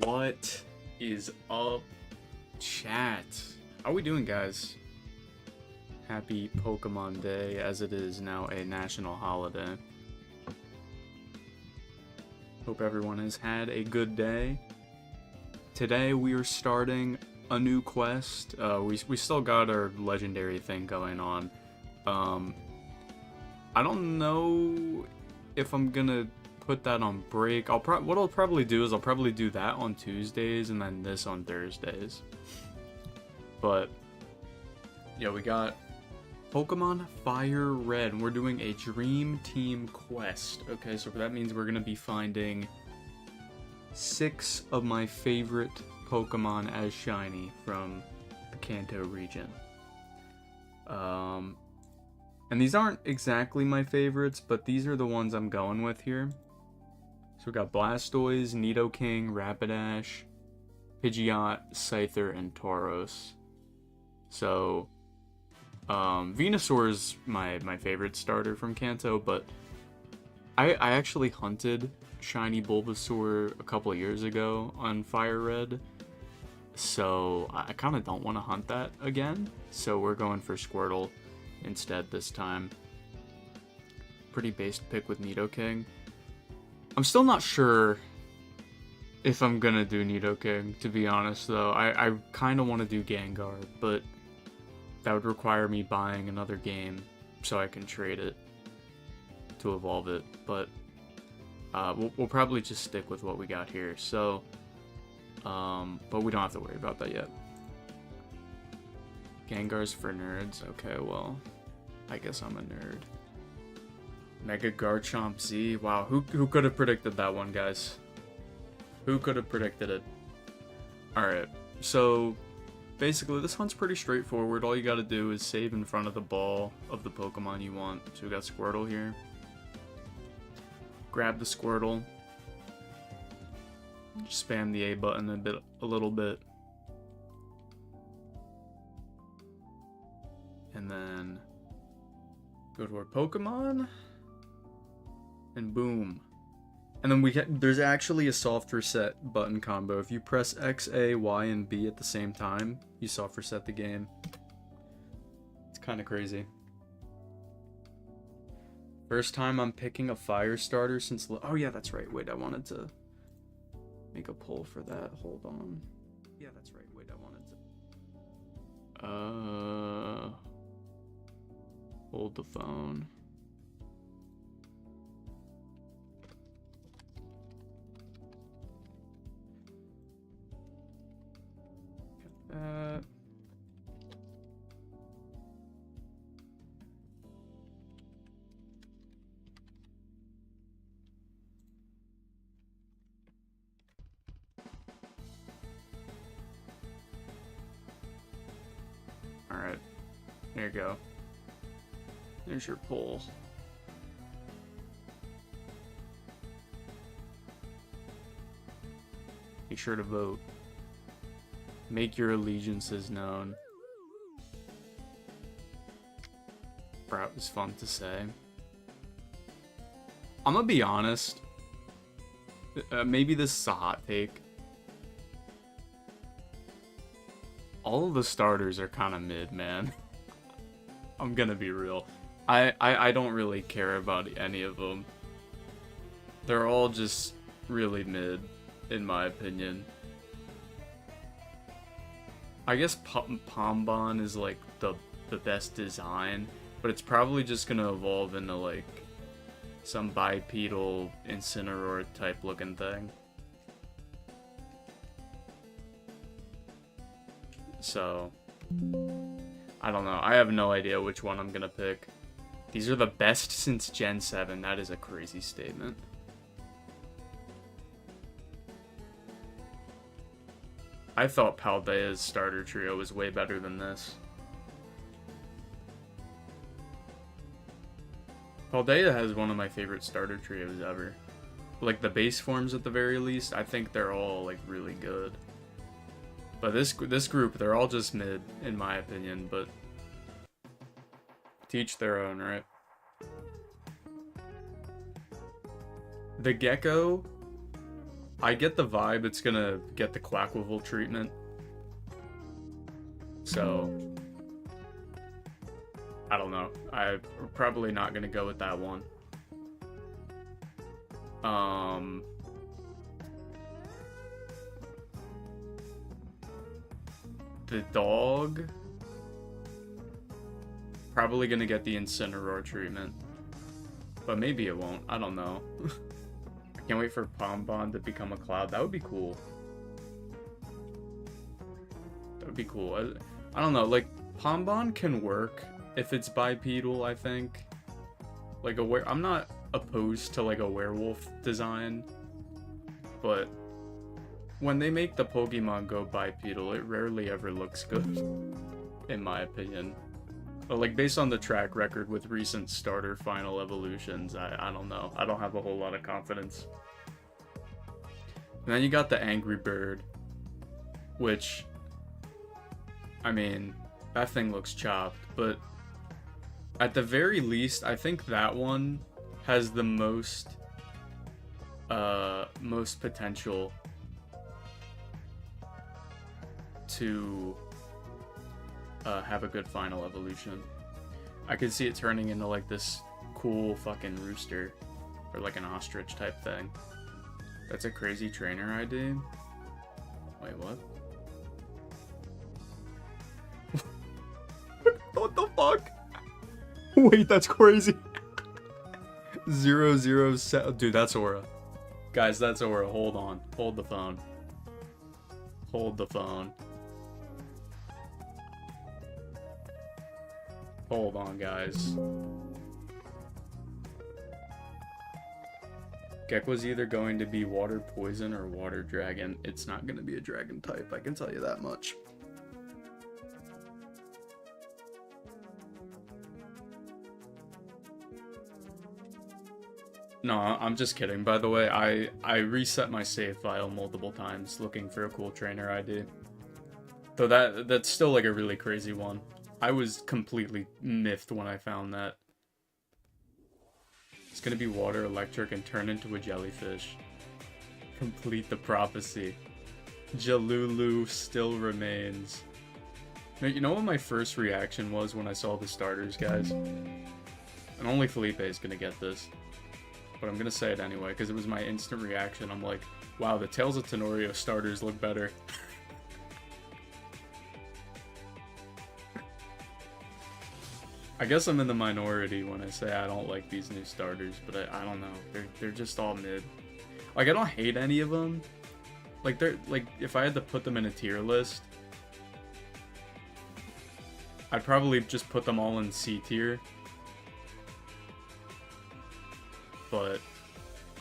What is up, chat? How we doing, guys? Happy Pokemon Day, as it is now a national holiday. Hope everyone has had a good day. Today we are starting a new quest. We still got our legendary thing going on. I don't know if I'm gonna put that on break. What I'll probably do is I'll probably do that on Tuesdays and then this on Thursdays. But yeah, we got Pokemon FireRed, and we're doing a Dream Team quest. Okay, so that means we're gonna be finding 6 of my favorite Pokemon as shiny from the Kanto region. And these aren't exactly my favorites, but these are the ones I'm going with here. So we got Blastoise, Nidoking, Rapidash, Pidgeot, Scyther, and Tauros. So, Venusaur is my favorite starter from Kanto, but I actually hunted shiny Bulbasaur a couple of years ago on FireRed, so I kind of don't want to hunt that again, so we're going for Squirtle instead this time. Pretty based pick with Nidoking. I'm still not sure if I'm gonna do Nidoking, to be honest, though. I kind of want to do Gengar, but that would require me buying another game so I can trade it to evolve it. But we'll probably just stick with what we got here. So, but we don't have to worry about that yet. Gengar's for nerds. Okay, well, I guess I'm a nerd. Mega Garchomp Z. Wow, who could have predicted that one, guys? Who could have predicted it? Alright, so basically this one's pretty straightforward. All you gotta do is save in front of the ball of the Pokemon you want. So we got Squirtle here. Grab the Squirtle. Just spam the A button a little bit. And then go to our Pokemon. And boom. And then there's actually a soft reset button combo. If you press X, A, Y, and B at the same time, you soft reset the game. It's kind of crazy. First time I'm picking a fire starter since... Oh yeah, that's right. Wait, I wanted to make a poll for that. Hold on. Yeah, that's right. Wait, I wanted to... Hold the phone. Alright, there you go. There's your poll. Be sure to vote. Make your allegiances known. That was fun to say. I'm gonna be honest. Maybe this is a hot take. All of the starters are kind of mid, man. I'm gonna be real. I don't really care about any of them. They're all just really mid, in my opinion. I guess Pombon is like the best design, but it's probably just gonna evolve into like some bipedal Incineroar type looking thing. So, I don't know. I have no idea which one I'm gonna pick. These are the best since Gen 7. That is a crazy statement. I thought Paldea's starter trio was way better than this. Paldea has one of my favorite starter trios ever. Like the base forms at the very least, I think they're all like really good. But this group, they're all just mid, in my opinion, but to each their own, right? The Gecko I get the vibe it's gonna get the Quacklevel treatment. So, I don't know. I'm probably not gonna go with that one. The dog, probably gonna get the Incineroar treatment. But maybe it won't. I don't know. I can't wait for Pombon to become a cloud. That would be cool. That would be cool. I don't know. Like, Pombon can work if it's bipedal, I think. Like, I'm not opposed to, like, a werewolf design. But when they make the Pokemon go bipedal, it rarely ever looks good. In my opinion. But, like, based on the track record with recent starter final evolutions, I don't know. I don't have a whole lot of confidence. And then you got the Angry Bird, which, I mean, that thing looks chopped, but at the very least, I think that one has the most potential to have a good final evolution. I could see it turning into like this cool fucking rooster or like an ostrich type thing. That's a crazy trainer ID. Wait, what? What the fuck? Wait, that's crazy. 007. Dude, that's Aura. Guys, that's Aura. Hold on. Hold the phone. Hold the phone. Hold on, guys. Gekwa's either going to be water poison or water dragon. It's not going to be a dragon type, I can tell you that much. No, I'm just kidding. By the way, I reset my save file multiple times looking for a cool trainer ID. Though that's still like a really crazy one. I was completely miffed when I found that. It's gonna be water, electric, and turn into a jellyfish. Complete the prophecy. Jalulu still remains. Now, you know what my first reaction was when I saw the starters, guys? And only Felipe is gonna get this. But I'm gonna say it anyway, because it was my instant reaction. I'm like, wow, the Tales of Tenorio starters look better. I guess I'm in the minority when I say I don't like these new starters, but I don't know. They're just all mid. Like, I don't hate any of them. Like, they're like, if I had to put them in a tier list, I'd probably just put them all in C tier. But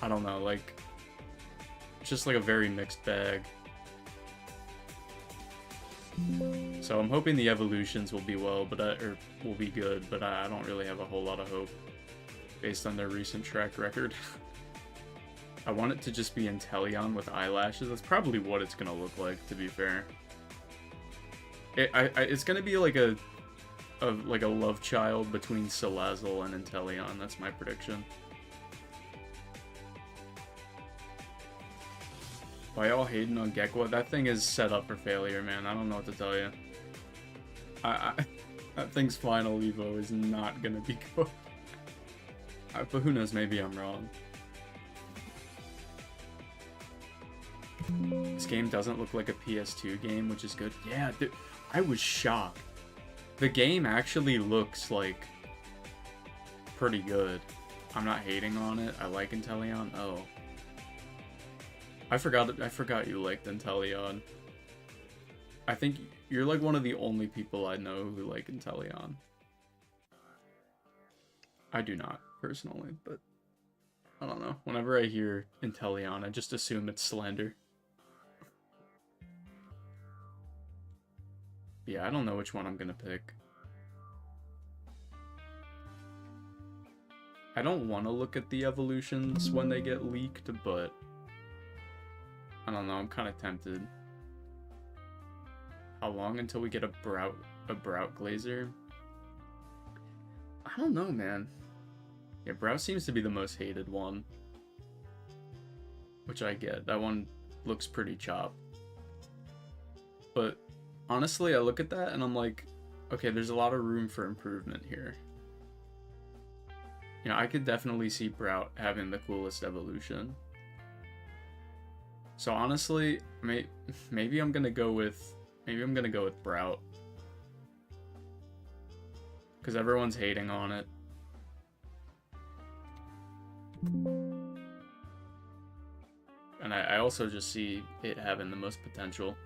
I don't know, like, it's just like a very mixed bag. So I'm hoping the evolutions will be well, but or will be good, but I don't really have a whole lot of hope based on their recent track record. I want it to just be Inteleon with eyelashes. That's probably what it's gonna look like, to be fair. It's gonna be like a love child between Salazzle and Inteleon. That's my prediction. Why y'all hating on Gekwa? That thing is set up for failure, man. I don't know what to tell you. That thing's final Evo is not gonna be good. But who knows, maybe I'm wrong. This game doesn't look like a PS2 game, which is good. Yeah, dude, I was shocked. The game actually looks like pretty good. I'm not hating on it. I like Inteleon. Oh. I forgot you liked Inteleon. I think you're like one of the only people I know who like Inteleon. I do not, personally, but I don't know. Whenever I hear Inteleon, I just assume it's slander. Yeah, I don't know which one I'm gonna pick. I don't want to look at the evolutions when they get leaked, but I don't know, I'm kind of tempted. How long until we get a Brout Glazer? I don't know, man. Yeah, Brout seems to be the most hated one. which I get. That one looks pretty chopped. But honestly, I look at that and I'm like, okay, there's a lot of room for improvement here. You know, I could definitely see Brout having the coolest evolution. So honestly, maybe I'm gonna go with Brout. Because everyone's hating on it. And I also just see it having the most potential.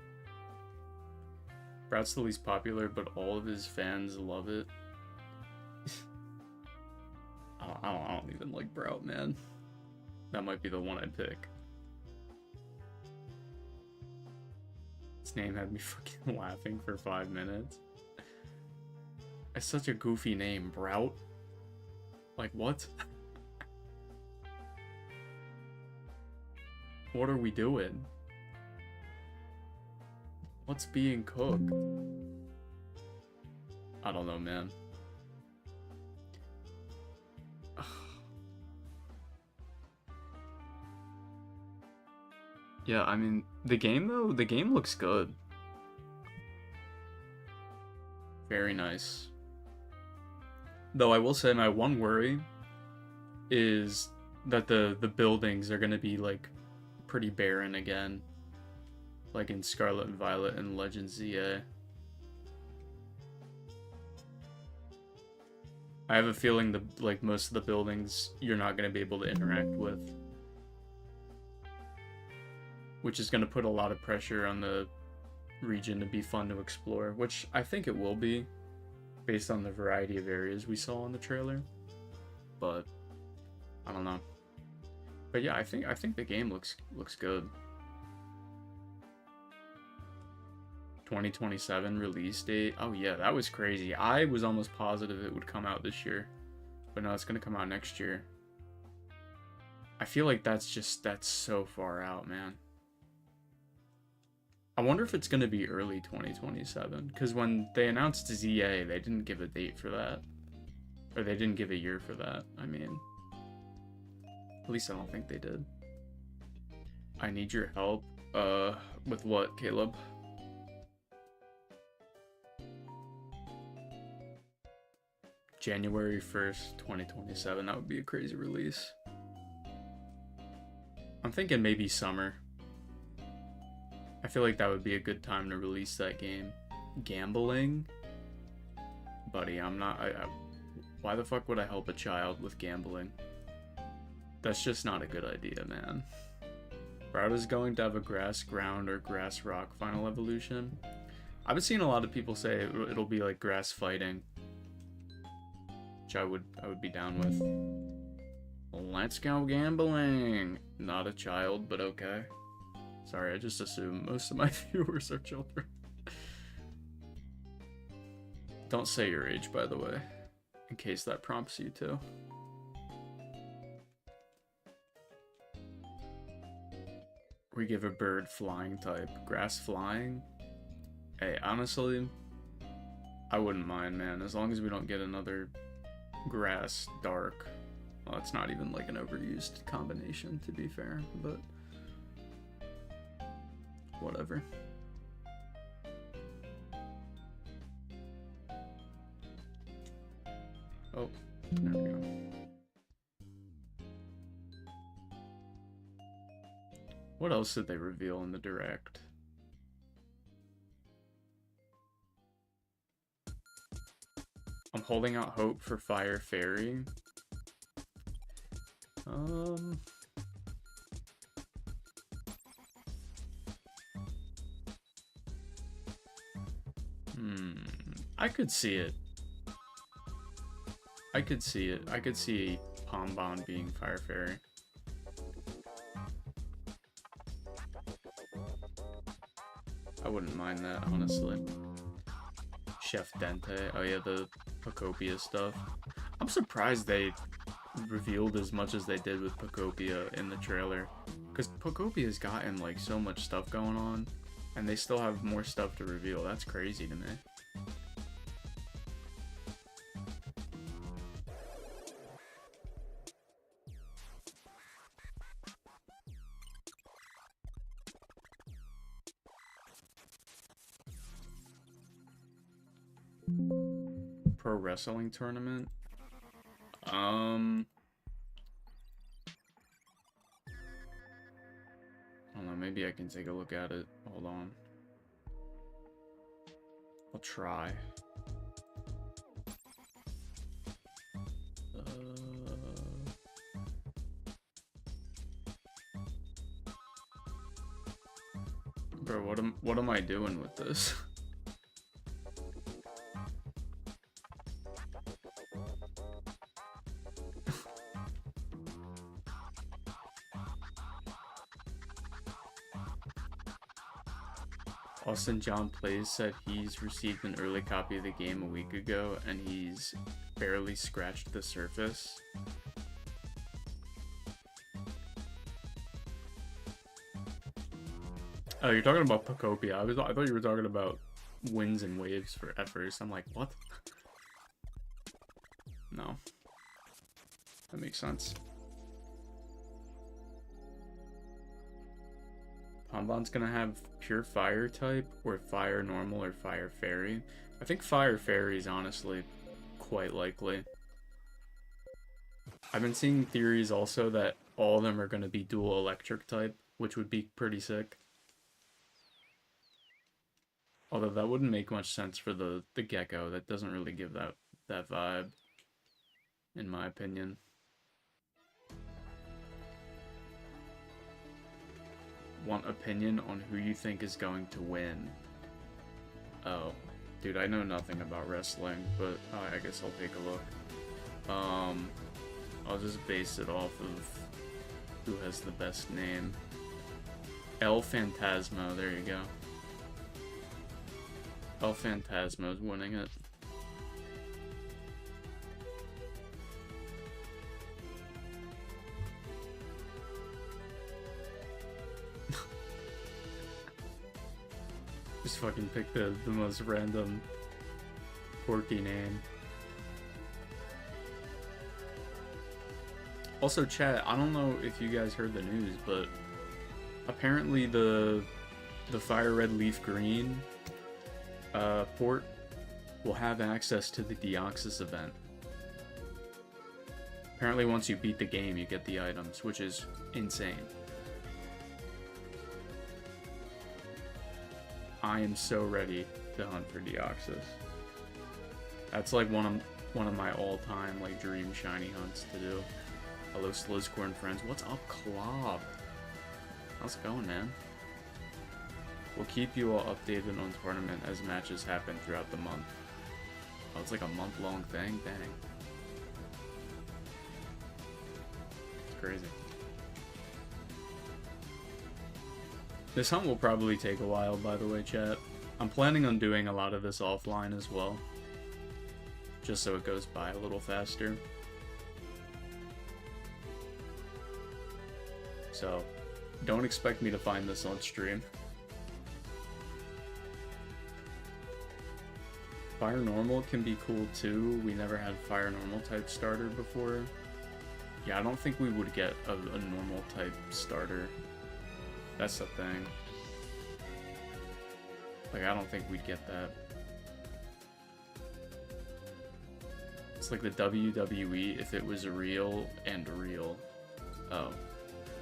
Brout's the least popular, but all of his fans love it. I don't even like Brout, man. That might be the one I'd pick. His name had me fucking laughing for 5 minutes. It's such a goofy name, Brout. Like, what? What are we doing? What's being cooked? I don't know, man. Yeah, I mean, the game looks good. Very nice. Though I will say my one worry is that the buildings are going to be like pretty barren again. Like in Scarlet and Violet and Legends ZA. I have a feeling like most of the buildings you're not going to be able to interact with. Which is going to put a lot of pressure on the region to be fun to explore, which I think it will be, based on the variety of areas we saw in the trailer. But I don't know. But yeah, I think the game looks good. 2027 release date. Oh yeah, that was crazy. I was almost positive it would come out this year, but no, it's gonna come out next year. I feel like that's so far out, man. I wonder if it's gonna be early 2027, because when they announced ZA, they didn't give a date for that, or they didn't give a year for that. I mean, at least I don't think they did. I need your help. With what, Caleb? January 1st, 2027. That would be a crazy release. I'm thinking maybe summer. I feel like that would be a good time to release that game. Gambling? Buddy, I'm not... why the fuck would I help a child with gambling? That's just not a good idea, man. Brout is going to have a grass ground or grass rock final evolution. I've been seeing a lot of people say it'll be like grass fighting, which I would be down with. Let's go gambling. Not a child, but okay. Sorry, I just assume most of my viewers are children. Don't say your age, by the way, in case that prompts you to. We give a bird flying type. Grass flying? Hey, honestly, I wouldn't mind, man, as long as we don't get another grass dark. Well, it's not even like an overused combination, to be fair, but whatever. Oh, there we go. What else did they reveal in the direct? I'm holding out hope for Fire Fairy. I could see it. I could see it. I could see Pombon being Fire Fairy. I wouldn't mind that, honestly. Chef Dente. Oh yeah, the Pokopia stuff. I'm surprised they revealed as much as they did with Pokopia in the trailer. Because Pokopia's gotten like so much stuff going on, and they still have more stuff to reveal. That's crazy to me. pro wrestling tournament. I don't know, maybe I can take a look at it. Hold on. I'll try. Bro, what am I doing with this? Austin John Plays said he's received an early copy of the game a week ago and he's barely scratched the surface. Oh, you're talking about Pokopia. I thought you were talking about winds and waves at first. I'm like, what? No. That makes sense. Pombon's gonna have pure fire type, or fire normal, or fire fairy. I think fire fairy is honestly quite likely. I've been seeing theories also that all of them are gonna be dual electric type, which would be pretty sick. Although that wouldn't make much sense for the gecko. That doesn't really give that vibe, in my opinion. Want opinion on who you think is going to win? Oh, dude, I know nothing about wrestling, but I guess I'll take a look. I'll just base it off of who has the best name. El Phantasmo, there you go. El Phantasmo is winning it. Just fucking pick the most random quirky name. Also, chat, I don't know if you guys heard the news, but apparently the FireRed Leaf Green port will have access to the Deoxys event. Apparently once you beat the game, you get the items, which is insane. I am so ready to hunt for Deoxys. That's like one of my all-time like dream shiny hunts to do. Hello Slizcorn friends. What's up, Clob? How's it going, man? We'll keep you all updated on tournament as matches happen throughout the month. Oh, it's like a month-long thing? Dang. It's crazy. This hunt will probably take a while, by the way, chat. I'm planning on doing a lot of this offline as well. Just so it goes by a little faster. So, don't expect me to find this on stream. Fire Normal can be cool too. We never had Fire Normal type starter before. Yeah, I don't think we would get a normal type starter. That's the thing. Like, I don't think we'd get that. It's like the WWE if it was real and real. Oh.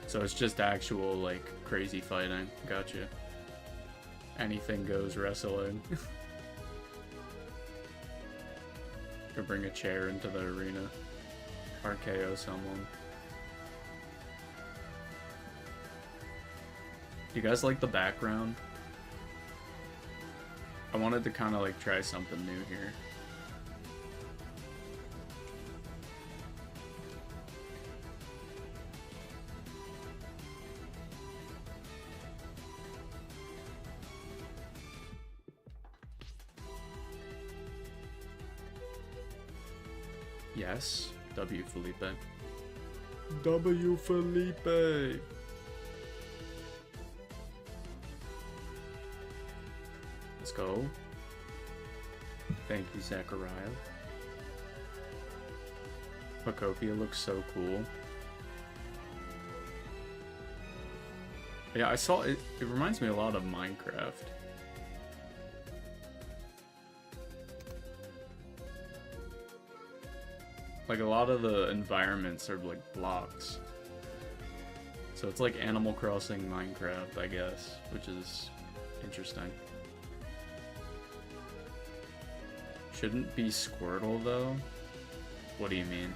So it's just actual, like, crazy fighting. Gotcha. Anything goes wrestling. Could bring a chair into the arena. RKO someone. Do you guys like the background? I wanted to kind of like try something new here. Yes, W Felipe. W Felipe. Let's go. Thank you, Zachariah. Pokopia looks so cool. Yeah, I saw it. It reminds me a lot of Minecraft. Like, a lot of the environments are, like, blocks. So it's like Animal Crossing Minecraft, I guess, which is interesting. Shouldn't be Squirtle, though? What do you mean?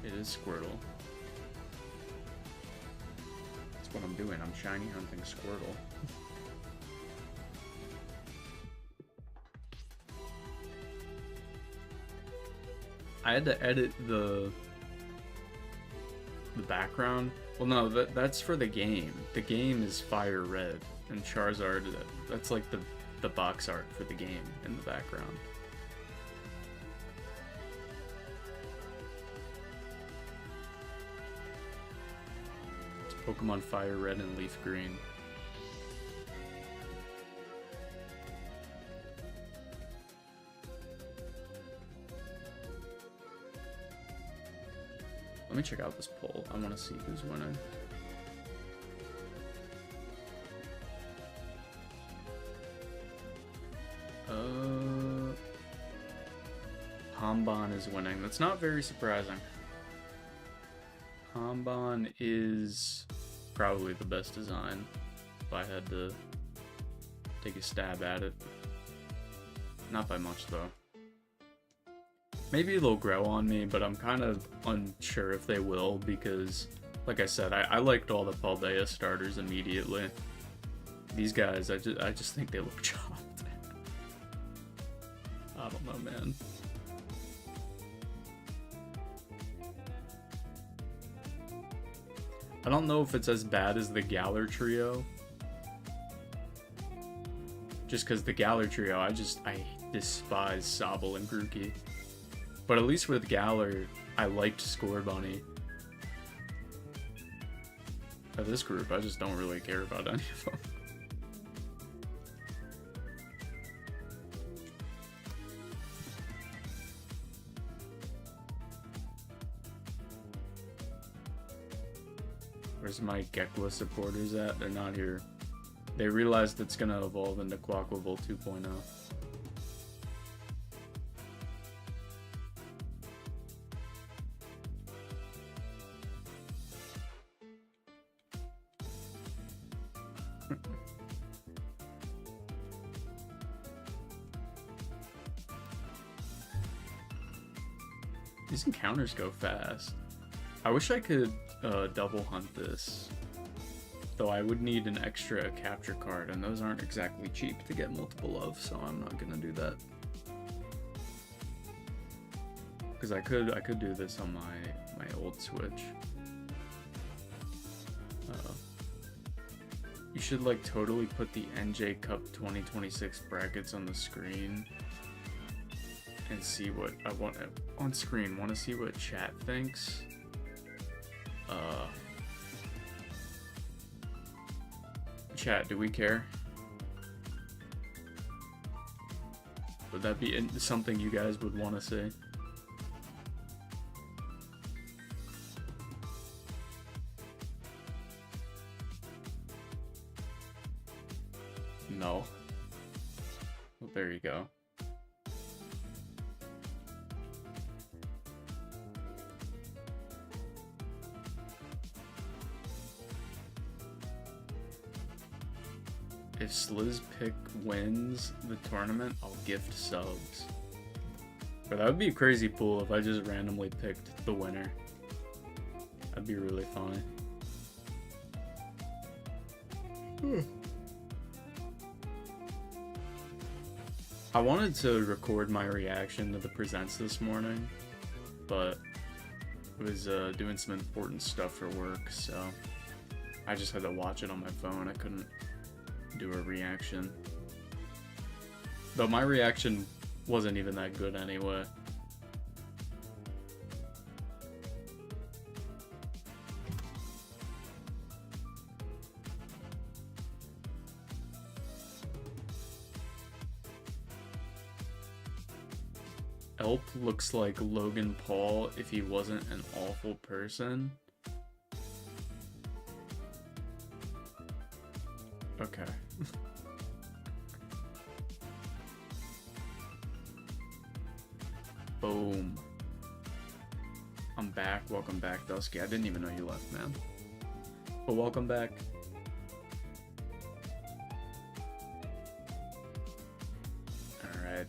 It is Squirtle. That's what I'm doing. I'm shiny hunting Squirtle. I had to edit the background. Well, no, that's for the game. The game is FireRed, and Charizard, that's like the box art for the game in the background. It's Pokemon FireRed and Leaf Green. Let me check out this poll. I want to see who's winning. Hamban is winning. That's not very surprising. Hamban is probably the best design, if I had to take a stab at it. Not by much, though. Maybe they'll grow on me, but I'm kind of unsure if they will, because, like I said, I liked all the Paldea starters immediately. These guys, I just think they look chopped. I don't know, man. I don't know if it's as bad as the Galar Trio. Just because the Galar Trio, I despise Sobble and Grookey. But at least with Galar, I liked Scorbunny. Of this group, I just don't really care about any of them. Where's my Gekla supporters at? They're not here. They realized it's gonna evolve into Quaquaval 2.0. These encounters go fast. I wish I could double hunt this. Though I would need an extra capture card, and those aren't exactly cheap to get multiple of, so I'm not gonna do that. Because I could do this on my old Switch. You should like totally put the NJ Cup 2026 brackets on the screen and see what I want on screen. Want to see what chat thinks. Chat, do we care? Would that be something you guys would want to see? No. Well, there you go. If Slizzpick wins the tournament, I'll gift subs. But that would be a crazy pool if I just randomly picked the winner. That'd be really funny. I wanted to record my reaction to the presents this morning, but I was doing some important stuff for work, so I just had to watch it on my phone. I couldn't do a reaction. Though my reaction wasn't even that good anyway. Elp looks like Logan Paul if he wasn't an awful person. Okay. Boom. I'm back. Welcome back, Dusky. I didn't even know you left, man. But welcome back. Alright.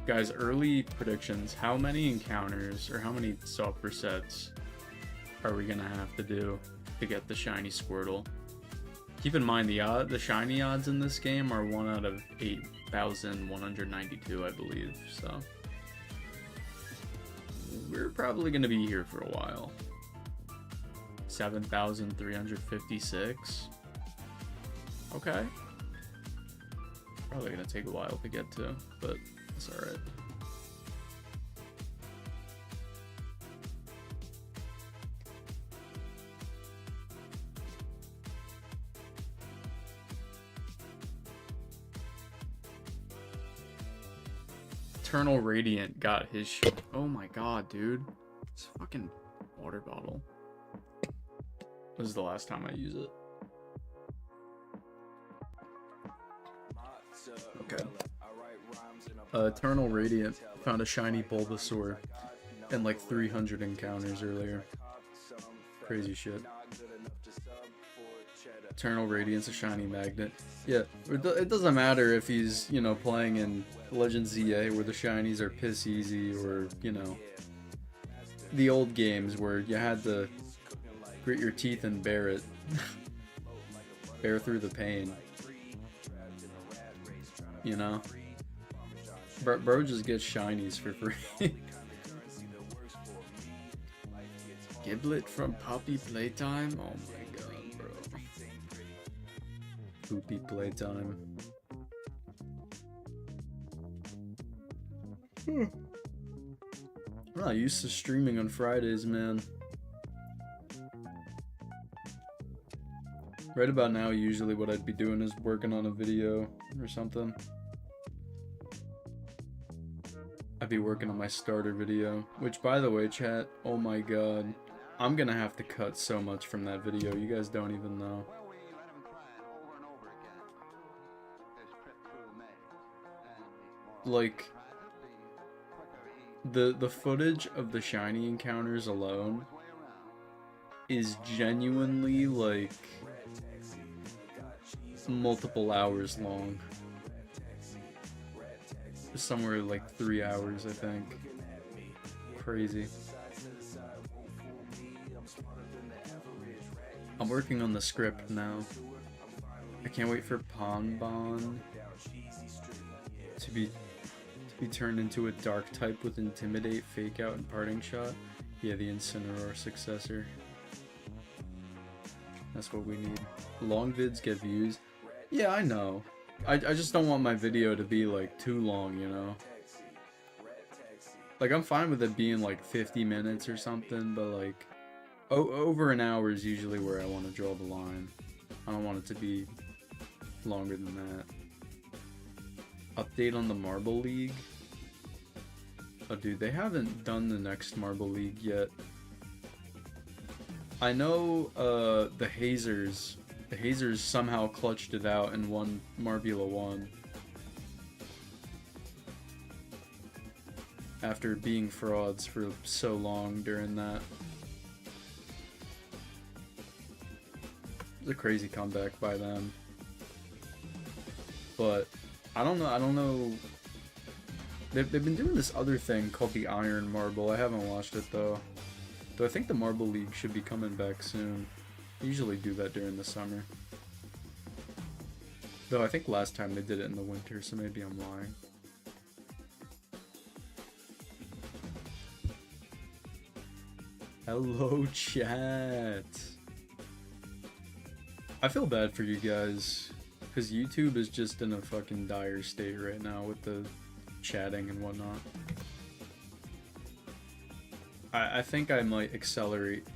Guys, early predictions. How many encounters or how many software sets are we gonna have to do to get the shiny Squirtle? Keep in mind the shiny odds in this game are 1 out of 8,192, I believe, so we're probably gonna be here for a while. 7,356. Okay. Probably gonna take a while to get to, but it's alright. Eternal Radiant got his shit. Oh my god, dude. It's a fucking water bottle. This is the last time I use it. Okay. Eternal Radiant found a shiny Bulbasaur and like 300 encounters earlier. Crazy shit. Eternal Radiant's a shiny magnet. Yeah, it doesn't matter if he's, you know, playing in Legends ZA where the shinies are piss easy, or, you know, the old games where you had to grit your teeth and bear it. Bear through the pain. You know? Bro just gets shinies for free. Giblet from Poppy Playtime? Oh my god, bro. Poopy Playtime. I'm not used to streaming on Fridays, man. Right about now, usually what I'd be doing is working on a video or something. I'd be working on my starter video, which, by the way, chat, oh my god, I'm gonna have to cut so much from that video, you guys don't even know. Like, the footage of the shiny encounters alone is genuinely, like, multiple hours long. Somewhere like 3 hours, I think. Crazy. I'm working on the script now. I can't wait for Ponbon to be turned into a dark type with Intimidate, Fake Out, and Parting Shot. Yeah, the Incineroar successor. That's what we need. Long vids get views. Yeah, I know. I just don't want my video to be like too long, you know? Like, I'm fine with it being like 50 minutes or something, but like over an hour is usually where I want to draw the line. I don't want it to be longer than that. Update on the Marble League? Oh dude, they haven't done the next Marble League yet. I know the Hazers somehow clutched it out and won Marbula 1. After being frauds for so long during that. It was a crazy comeback by them. But I don't know. They've been doing this other thing called the Iron Marble. I haven't watched it though. Though I think the Marble League should be coming back soon. They usually do that during the summer. Though I think last time they did it in the winter, so maybe I'm lying. Hello, chat. I feel bad for you guys, because YouTube is just in a fucking dire state right now with the chatting and whatnot. I think I might accelerate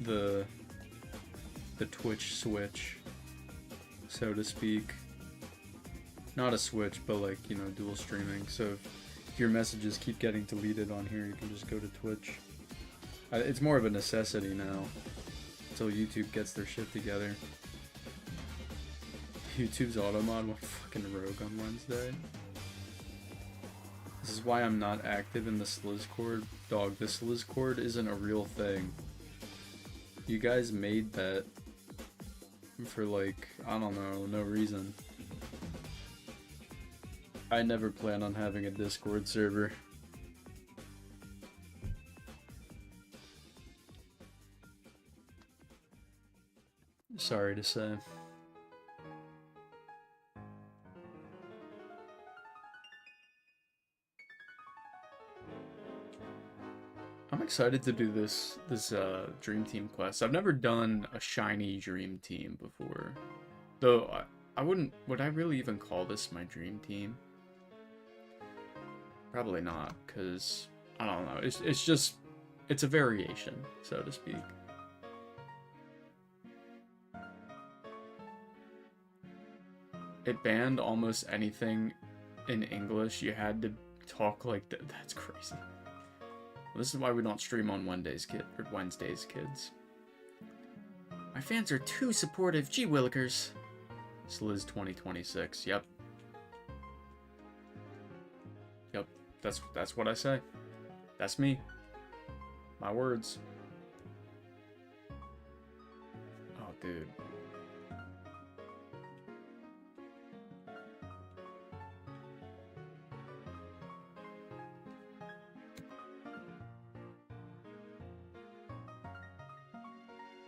the Twitch switch, so to speak. Not a switch, but like, you know, dual streaming. So if your messages keep getting deleted on here, you can just go to Twitch. It's more of a necessity now, until YouTube gets their shit together. YouTube's auto mod went fucking rogue on Wednesday. This is why I'm not active in the Slizzcord. Dog, the Slizzcord isn't a real thing. You guys made that for like, I don't know, no reason. I never plan on having a Discord server. Sorry to say. I'm excited to do this Dream Team quest. I've never done a shiny Dream Team before. Though, I wouldn't... Would I really even call this my Dream Team? Probably not, because... I don't know. It's just... It's a variation, so to speak. It banned almost anything in English. You had to talk like that. That's crazy. This is why we don't stream on Wednesdays, kids. My fans are too supportive. Gee willikers. Sliz 2026. Yep. Yep. That's what I say. That's me. My words. Oh, dude.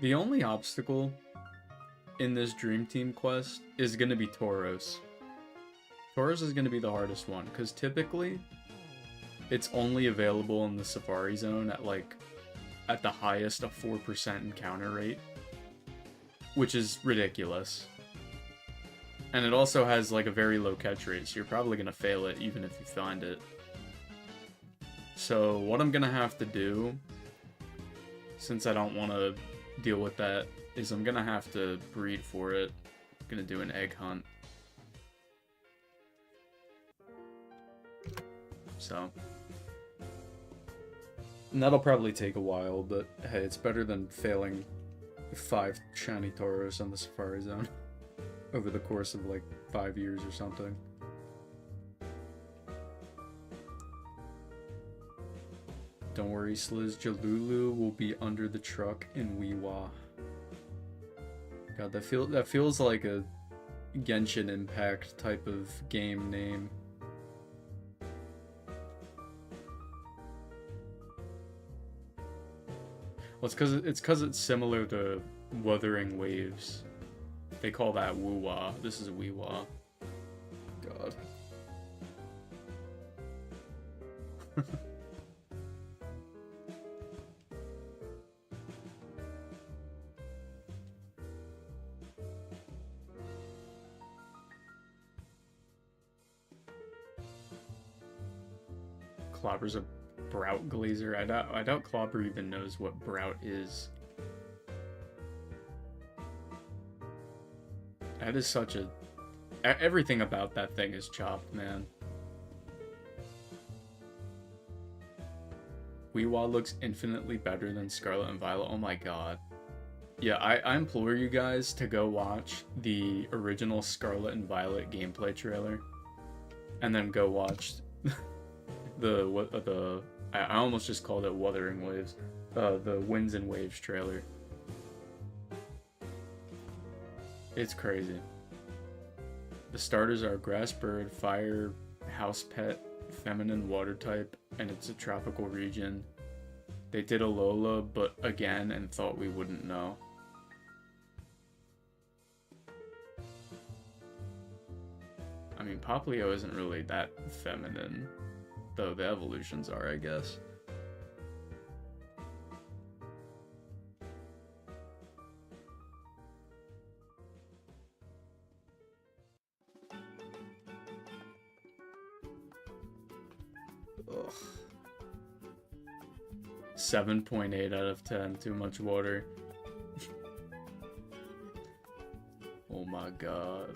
The only obstacle in this Dream Team quest is going to be Tauros. Tauros is going to be the hardest one, because typically it's only available in the Safari Zone at like, at the highest a 4% encounter rate, which is ridiculous. And it also has like a very low catch rate, so you're probably going to fail it even if you find it. So what I'm going to have to do, since I don't want to deal with that, is I'm gonna have to breed for it. I'm gonna do an egg hunt. So. And that'll probably take a while, but hey, it's better than failing 5 shiny Tauros on the Safari Zone over the course of like 5 years or something. Don't worry, Sliz, Jalulu will be under the truck in Weewa. God, that feels like a Genshin Impact type of game name. Well, it's cause it's similar to Wuthering Waves. They call that Woowa. This is Weewa. God. Clobber's a Brout Glazer. I doubt Clobber even knows what Brout is. That is such a... Everything about that thing is chopped, man. Weewa looks infinitely better than Scarlet and Violet. Oh my god. Yeah, I implore you guys to go watch the original Scarlet and Violet gameplay trailer. And then go watch... I almost just called it Wuthering Waves. The Winds and Waves trailer. It's crazy. The starters are Grass Bird, Fire, House Pet, Feminine Water type, and it's a tropical region. They did Alola, but again, and thought we wouldn't know. I mean, Popplio isn't really that feminine. Though the evolutions are, I guess. Ugh. 7.8 out of 10. Too much water. Oh my god.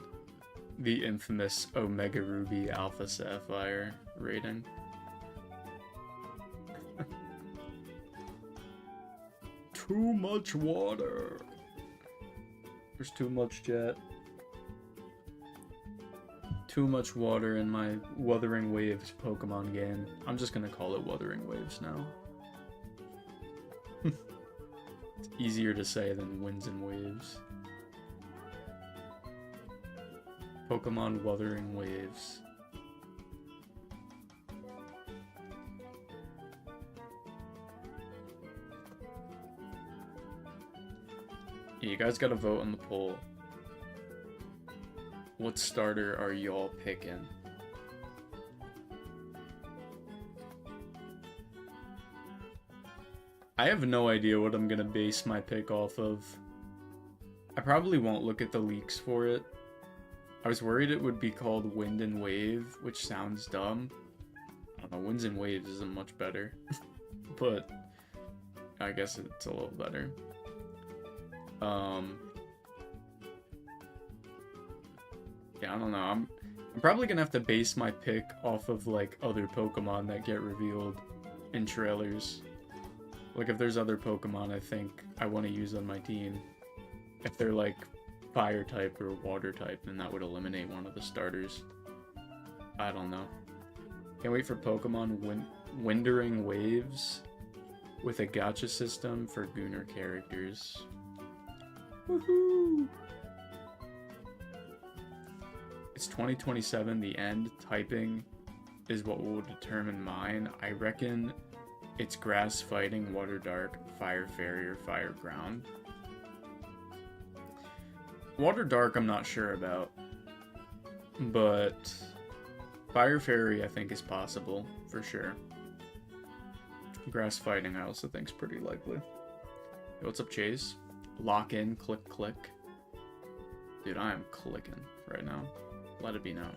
the infamous Omega Ruby Alpha Sapphire rating. Too much water. There's too much, chat. Too much water in my Wuthering Waves Pokemon game. I'm just gonna call it Wuthering Waves now. It's easier to say than Winds and Waves. Pokemon Wuthering Waves. Yeah, you guys gotta vote on the poll. What starter are y'all picking? I have no idea what I'm gonna base my pick off of. I probably won't look at the leaks for it. I was worried it would be called Wind and Wave, which sounds dumb. I don't know, Winds and Waves isn't much better. But I guess it's a little better. Yeah, I don't know. I'm probably gonna have to base my pick off of like other Pokemon that get revealed in trailers. Like if there's other Pokemon I think I want to use on my team, if they're like fire type or water type, then that would eliminate one of the starters. I don't know. Can't wait for Pokemon Windering Waves with a gacha system for Gunnar characters. Woohoo! It's 2027, the end. Typing is what will determine mine. I reckon it's Grass Fighting, Water Dark, Fire Fairy, or Fire Ground. Water Dark I'm not sure about, but Fire Fairy I think is possible, for sure. Grass Fighting I also think is pretty likely. Hey, what's up, Chase? Lock in, click, click. Dude, I am clicking right now. Let it be known.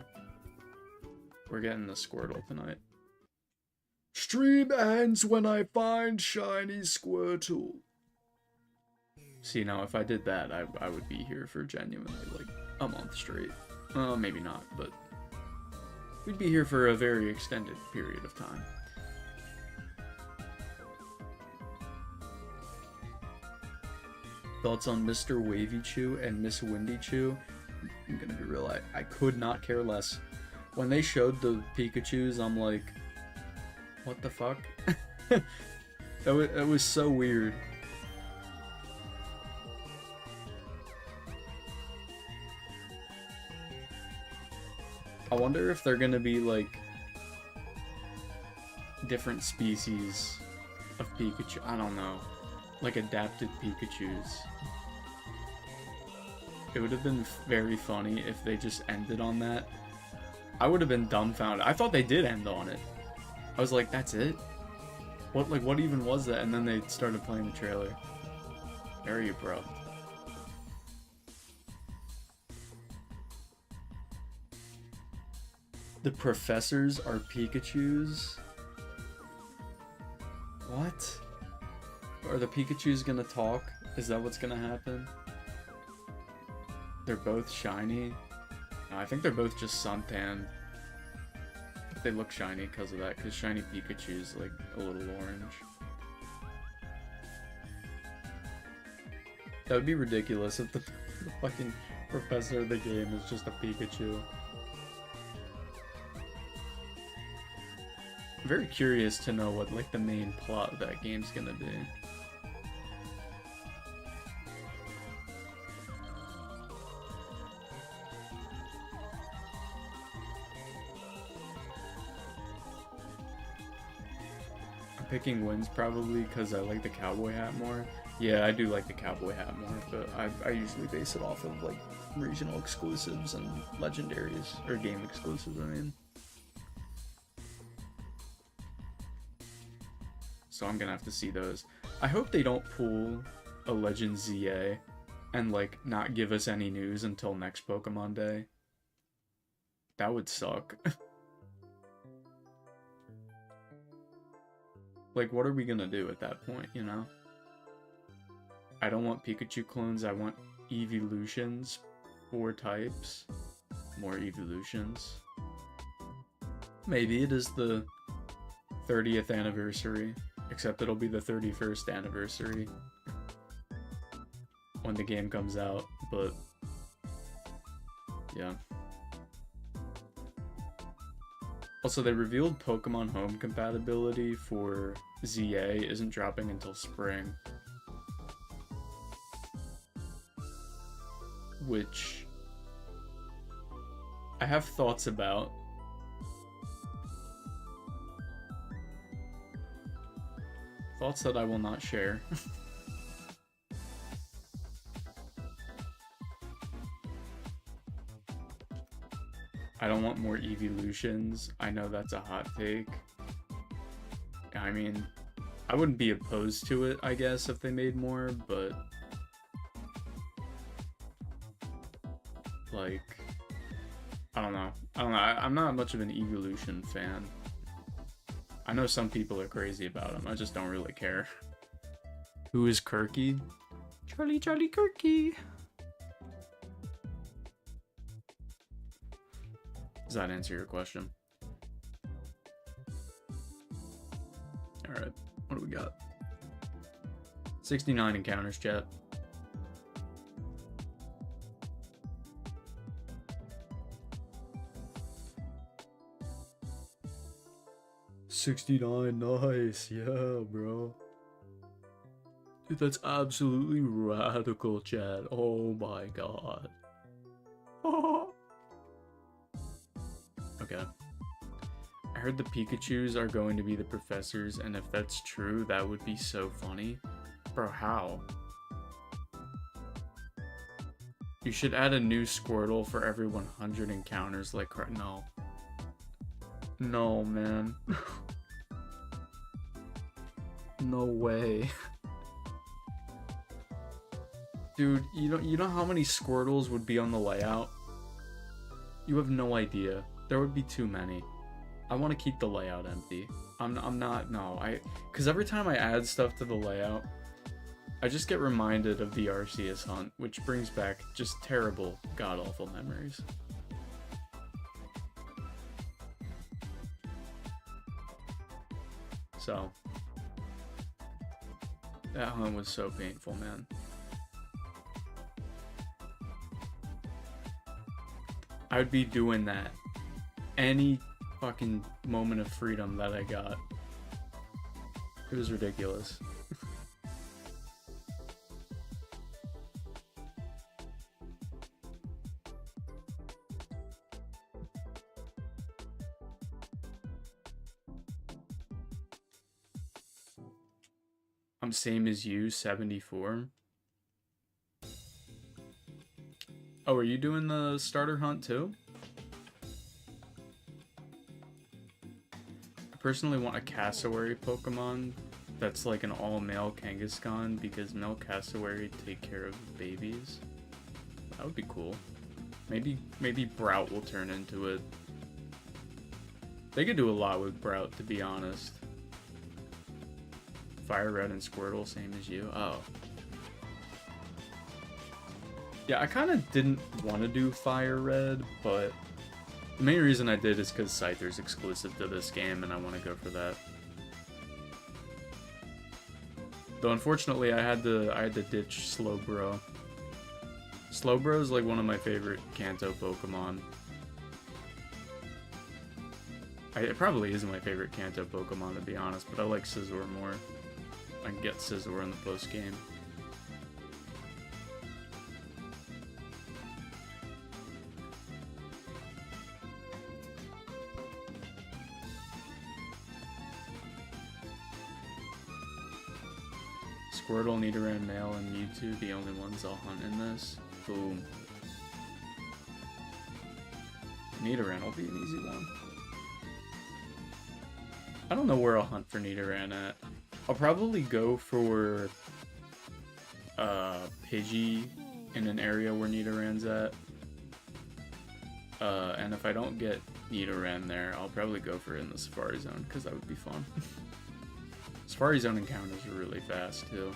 We're getting the Squirtle tonight. Stream ends when I find shiny Squirtle. See, now if I did that, I would be here for genuinely like a month straight. Maybe not, but we'd be here for a very extended period of time. Thoughts on Mr. Wavy Chew and Miss Windy Chew? I'm gonna be real, I could not care less. When they showed the Pikachus, I'm like, what the fuck? It was so weird. I wonder if they're gonna be like different species of Pikachu. I don't know. Like adapted Pikachus. It would have been very funny if they just ended on that. I would have been dumbfounded. I thought they did end on it. I was like, that's it? What even was that? And then they started playing the trailer. Very abrupt. The professors are Pikachus? What? Are the Pikachus gonna talk? Is that what's gonna happen? They're both shiny? No, I think they're both just suntan. They look shiny because of that, because shiny Pikachu's like a little orange. That would be ridiculous if the fucking professor of the game is just a Pikachu. I'm very curious to know what like the main plot of that game's gonna be. Picking Wins probably because I like the cowboy hat more. Yeah, I do like the cowboy hat more, but I usually base it off of like regional exclusives and legendaries, or game exclusives, I mean. So I'm gonna have to see those. I hope they don't pull a Legend ZA and like not give us any news until next Pokemon Day. That would suck. Like, what are we gonna do at that point, you know? I don't want Pikachu clones, I want evolutions, 4 types. more evolutions. Maybe it is the 30th anniversary, except it'll be the 31st anniversary when the game comes out, but yeah. Also, they revealed Pokemon Home compatibility for ZA isn't dropping until spring. Which I have thoughts about. Thoughts that I will not share. I don't want more evolutions. I know that's a hot take. I mean, I wouldn't be opposed to it, I guess, if they made more, but like, I don't know. I'm not much of an evolution fan. I know some people are crazy about them. I just don't really care. Who is Kirky? Charlie Kirky. Does that answer your question? Alright, what do we got? 69 encounters, chat. $69, nice, yeah, bro. Dude, that's absolutely radical, chat. Oh my god. Okay. I heard the Pikachus are going to be the professors, and if that's true, that would be so funny. Bro, how? You should add a new Squirtle for every 100 encounters, like, no. No, man. No way. Dude, you know how many Squirtles would be on the layout? You have no idea. There would be too many. I want to keep the layout empty. Because every time I add stuff to the layout, I just get reminded of the Arceus hunt, which brings back just terrible, god-awful memories. So, that hunt was so painful, man. I would be doing that any fucking moment of freedom that I got. It was ridiculous. I'm same as you, 74. Oh, are you doing the starter hunt too? I personally want a cassowary Pokemon that's like an all-male Kangaskhan because male cassowary take care of babies. That would be cool. Maybe Brout will turn into it. They could do a lot with Brout, to be honest. FireRed and Squirtle, same as you. Oh. Yeah, I kind of didn't want to do FireRed, but the main reason I did is because Scyther's exclusive to this game, and I want to go for that. Though unfortunately, I had to ditch Slowbro. Slowbro is like one of my favorite Kanto Pokemon. It probably is my favorite Kanto Pokemon, to be honest, but I like Scizor more. I can get Scizor in the post game. Squirtle, Nidoran, Male, and Mewtwo, the only ones I'll hunt in this. Boom. Nidoran will be an easy one. I don't know where I'll hunt for Nidoran at. I'll probably go for Pidgey in an area where Nidoran's at. And if I don't get Nidoran there, I'll probably go for it in the Safari Zone, because that would be fun. Safari Zone encounters are really fast, too.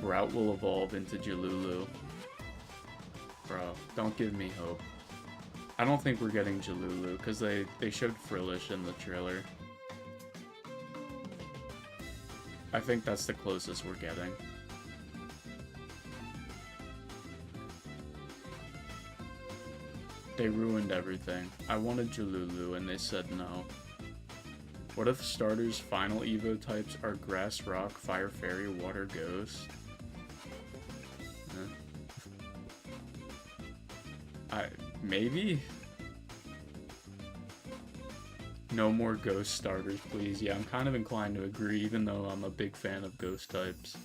Grout will evolve into Jalulu. Bro, don't give me hope. I don't think we're getting Jalulu, because they showed Frillish in the trailer. I think that's the closest we're getting. They ruined everything. I wanted Jalulu, and they said no. What if starters' final Evo types are Grass, Rock, Fire, Fairy, Water, Ghost? Maybe? No more Ghost starters, please. Yeah, I'm kind of inclined to agree, even though I'm a big fan of Ghost types.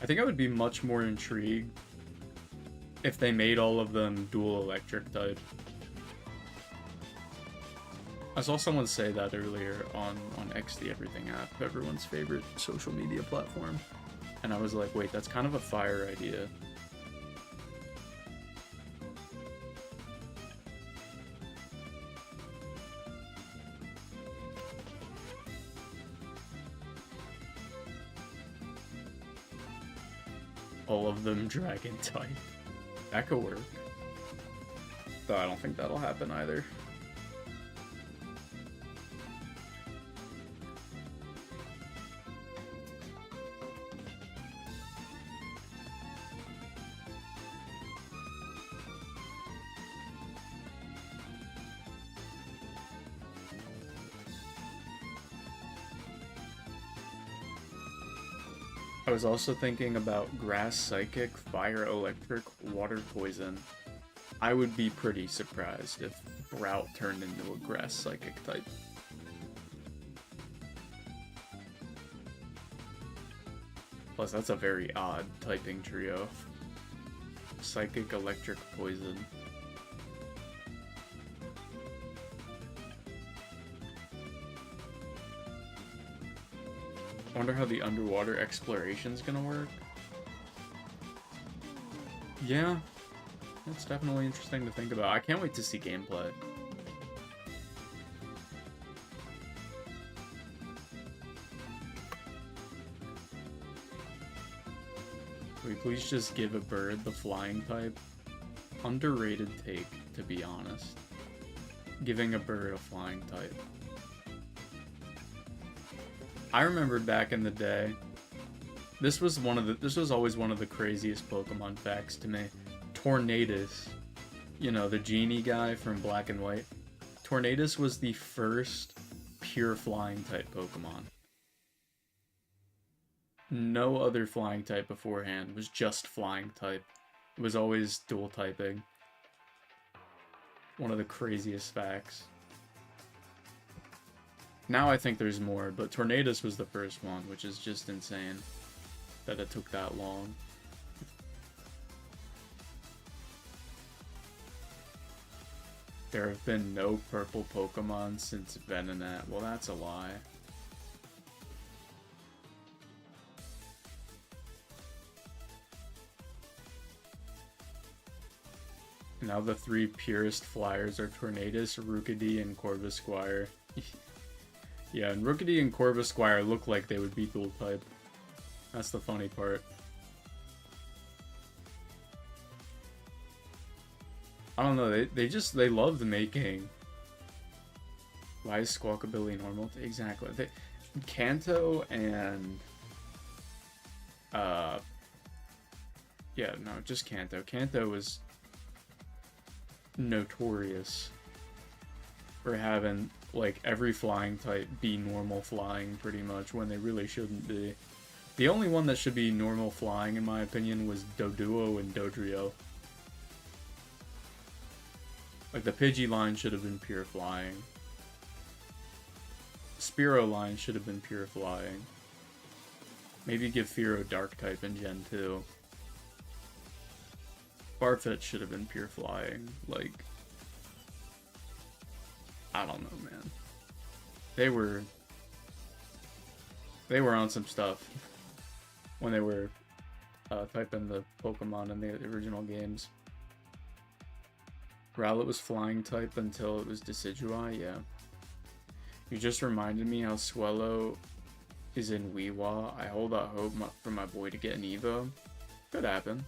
I think I would be much more intrigued if they made all of them dual electric type. I saw someone say that earlier on XD Everything app, everyone's favorite social media platform. And I was like, wait, that's kind of a fire idea. All of them dragon type. That could work. Though I don't think that'll happen either. I was also thinking about Grass Psychic, Fire Electric, Water Poison. I would be pretty surprised if Grout turned into a Grass Psychic type. Plus, that's a very odd typing trio. Psychic, Electric, Poison. I wonder how the underwater exploration's gonna work. Yeah, that's definitely interesting to think about. I can't wait to see gameplay. Can we please just give a bird the flying type? Underrated take, to be honest. Giving a bird a flying type. I remember back in the day, this was always one of the craziest Pokemon facts to me. Tornadus, you know, the genie guy from Black and White. Tornadus was the first pure flying type Pokemon. No other flying type beforehand was just flying type. It was always dual typing. One of the craziest facts. Now I think there's more, but Tornadus was the first one, which is just insane that it took that long. There have been no purple Pokemon since Venonat. Well, that's a lie. Now the three purest flyers are Tornadus, Rookidee, and Corvisquire. Yeah, and Rookidee and Corvisquire look like they would be dual type. That's the funny part. I don't know, they loved making... Why is Squawkabilly normal? Exactly. Kanto and... Yeah, no, just Kanto. Kanto was notorious for having, like, every flying type be normal flying, pretty much, when they really shouldn't be. The only one that should be normal flying, in my opinion, was Doduo and Dodrio. Like, the Pidgey line should have been pure flying. Spearow line should have been pure flying. Maybe give Fearow Dark type in Gen 2. Farfetch should have been pure flying. Like, I don't know, man. They were on some stuff when they were type in the Pokemon in the original games. Rowlet was flying type until it was Decidueye, yeah. You just reminded me how Swellow is in Weewa. I hold out hope for my boy to get an Evo. Could happen.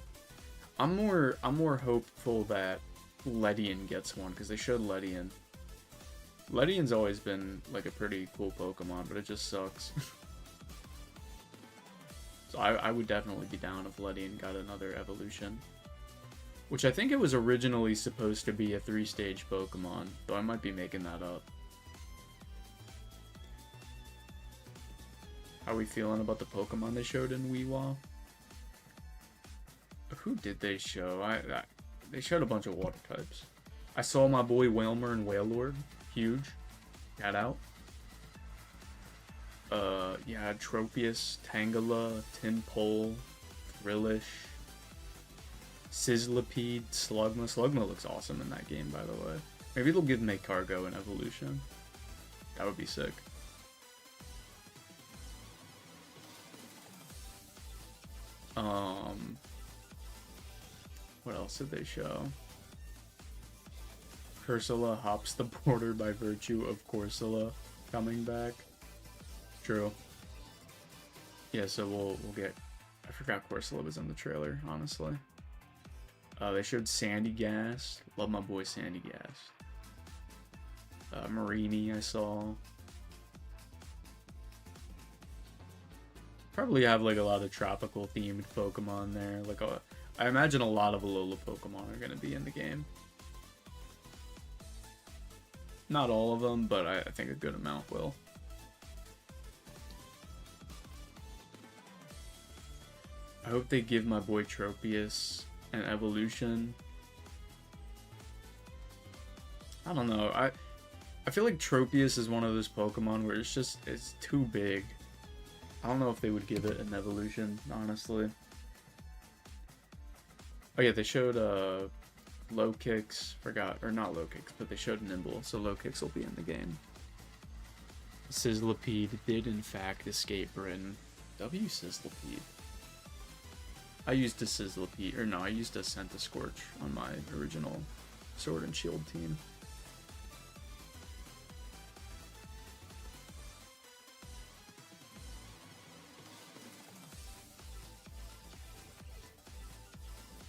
I'm more hopeful that Ledian gets one, because they showed Ledian. Ledian's always been like a pretty cool Pokemon, but it just sucks. So I would definitely be down if Ledian got another evolution. Which I think it was originally supposed to be a 3-stage Pokemon, though I might be making that up. How are we feeling about the Pokemon they showed in Weewa? Who did they show? They showed a bunch of water types. I saw my boy Wailmer and Wailord. Huge. Cat out. Yeah, Tropius, Tangela, Tinpole, Thrillish, Sizzlipede, Slugma. Slugma looks awesome in that game, by the way. Maybe they'll give Magcargo an evolution. That would be sick. What else did they show? Cursula hops the border by virtue of Corsola coming back. True. Yeah, so we'll get... I forgot Corsola was in the trailer, honestly. They showed Sandygast. Love my boy Sandygast. Marini I saw. Probably have like a lot of tropical themed Pokemon there. Like I imagine a lot of Alola Pokemon are going to be in the game. Not all of them, but I think a good amount will. I hope they give my boy Tropius an evolution. I don't know. I feel like Tropius is one of those Pokemon where it's too big. I don't know if they would give it an evolution, honestly. Oh yeah, they showed low kicks. Or not low kicks, but they showed Nimble, so low kicks will be in the game. Sizzlipede did in fact escape Britain. W Sizzlipede. I used a Sizzlipede, or no, I used a Scorch on my original Sword and Shield team.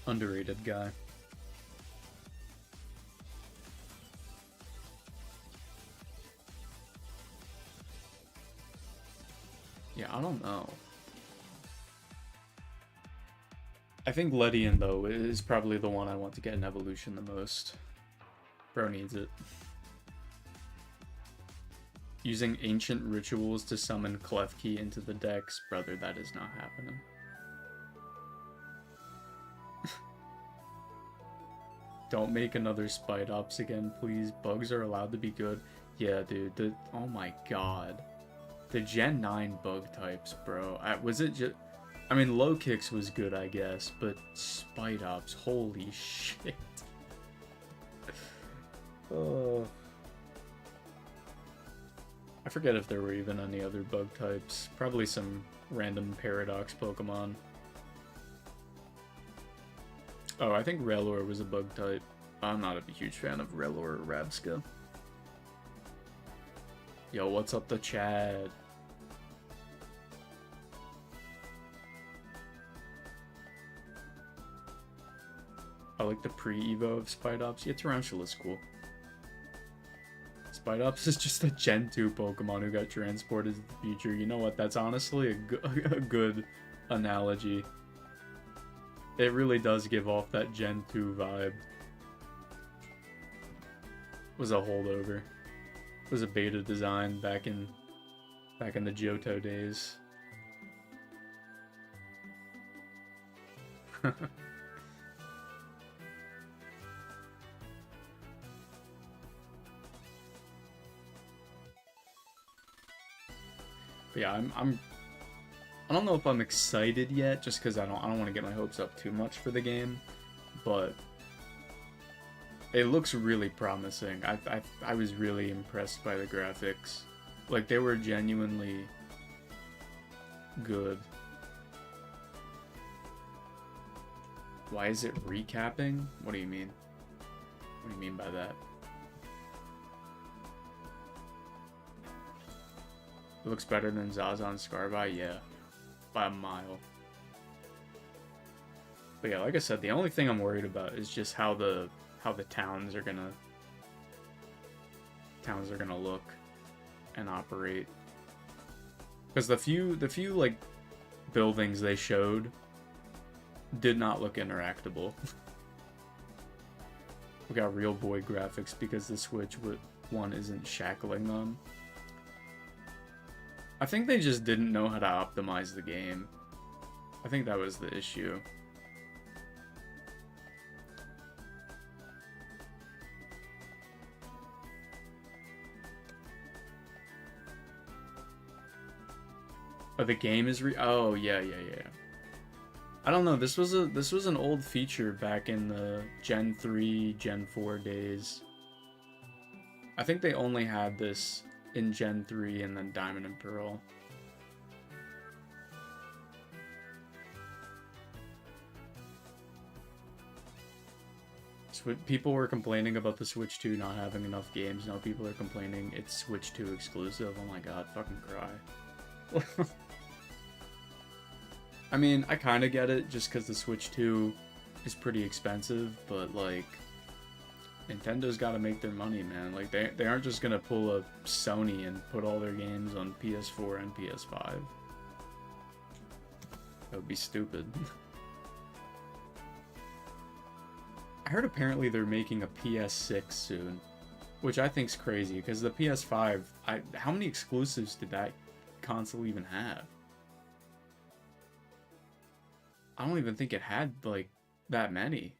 Underrated guy. Yeah, I don't know. I think Ledian, though, is probably the one I want to get an evolution the most. Bro needs it. Using ancient rituals to summon Klefki into the decks. Brother, that is not happening. Don't make another Spidops again, please. Bugs are allowed to be good. Yeah, dude. Oh my god. The Gen 9 bug types, bro. Was it just... I mean, Low Kicks was good, I guess, but Spidops, holy shit. Oh. I forget if there were even any other bug types. Probably some random Paradox Pokemon. Oh, I think Rellor was a bug type. I'm not a huge fan of Rellor or Rabska. Yo, what's up the Chad? I like the pre-evo of Spidops. Yeah, Tarantula's cool. Spidops is just a Gen 2 Pokemon who got transported to the future. You know what? That's honestly a good analogy. It really does give off that Gen 2 vibe. It was a holdover. It was a beta design back in the Johto days. But yeah, I don't know if I'm excited yet, just because I don't want to get my hopes up too much for the game, but it looks really promising. I was really impressed by the graphics. Like, they were genuinely good. Why is it recapping? What do you mean? What do you mean by that? It looks better than Zaza and Scarby? Yeah. By a mile. But yeah, like I said, the only thing I'm worried about is just how the towns are gonna look and operate. Because the few like buildings they showed did not look interactable. We got real boy graphics because the Switch one isn't shackling them. I think they just didn't know how to optimize the game. I think that was the issue. Oh, the game is oh, yeah. I don't know, this was an old feature back in the Gen 3, Gen 4 days. I think they only had this in Gen 3 and then Diamond and Pearl. So people were complaining about the Switch 2 not having enough games. Now people are complaining it's Switch 2 exclusive. Oh my god, fucking cry. I mean, I kind of get it, just because the Switch 2 is pretty expensive, but, like, Nintendo's got to make their money, man. Like, they aren't just going to pull a Sony and put all their games on PS4 and PS5. That would be stupid. I heard apparently they're making a PS6 soon, which I think's crazy, because the PS5, how many exclusives did that console even have? I don't even think it had, like, that many.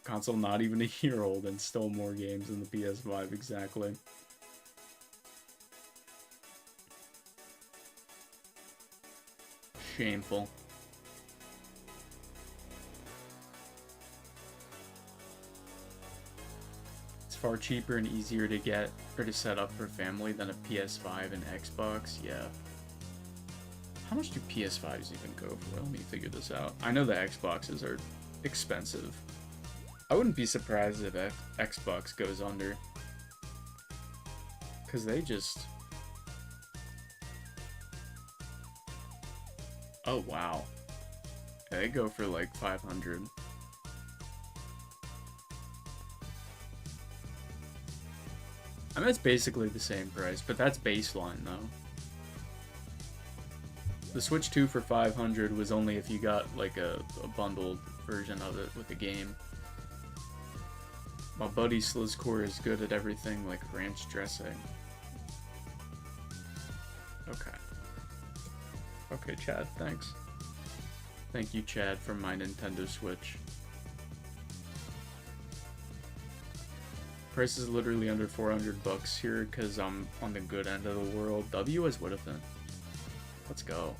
Console not even a year old and still more games than the PS5, exactly. Shameful. It's far cheaper and easier to get or to set up for family than a PS5 and Xbox, yeah. How much do PS5s even go for? Let me figure this out. I know the Xboxes are expensive. I wouldn't be surprised if Xbox goes under. Because they just... Oh, wow. Yeah, they go for like 500. I mean, it's basically the same price, but that's baseline, though. The Switch 2 for 500 was only if you got, like, a bundled version of it with the game. My buddy Slizcore is good at everything, like ranch dressing. Okay. Okay, Chad, thanks. Thank you, Chad, for my Nintendo Switch. Price is literally under 400 bucks here because I'm on the good end of the world. W is Woodafin. Let's go.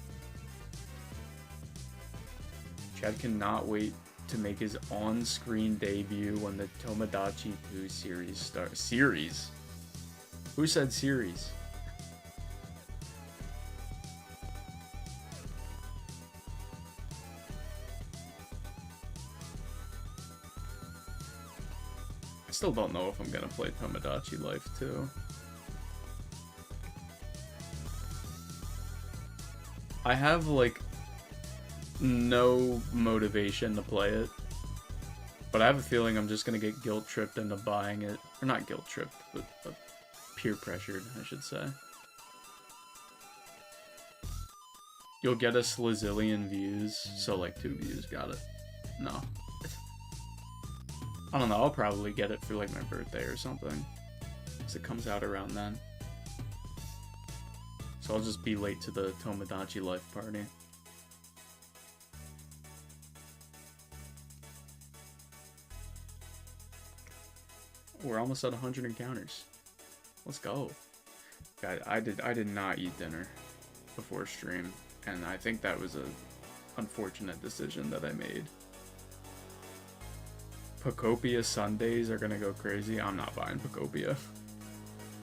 Chad cannot wait to make his on-screen debut when the Tomodachi 2 series starts. Series? Who said series? I still don't know if I'm gonna play Tomodachi Life 2. I have, like, no motivation to play it, but I have a feeling I'm just gonna get guilt-tripped into buying it. Or not guilt-tripped, but peer-pressured, I should say. You'll get a slizillion views, so like 2 views, got it. No. I don't know, I'll probably get it for like my birthday or something, because it comes out around then. So I'll just be late to the Tomodachi Life party. We're almost at 100 encounters. Let's go. God, I did not eat dinner before stream, and I think that was a unfortunate decision that I made. Pocopia Sundays are gonna go crazy. I'm not buying Pocopia.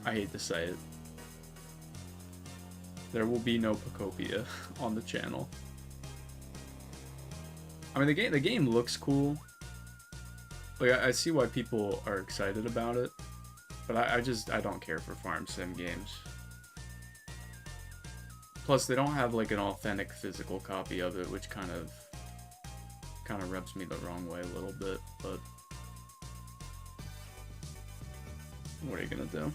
I hate to say it. There will be no Pocopia on the channel. I mean, the game looks cool. Like, I see why people are excited about it, but I don't care for farm sim games. Plus, they don't have like an authentic physical copy of it, which kind of rubs me the wrong way a little bit. But what are you gonna do?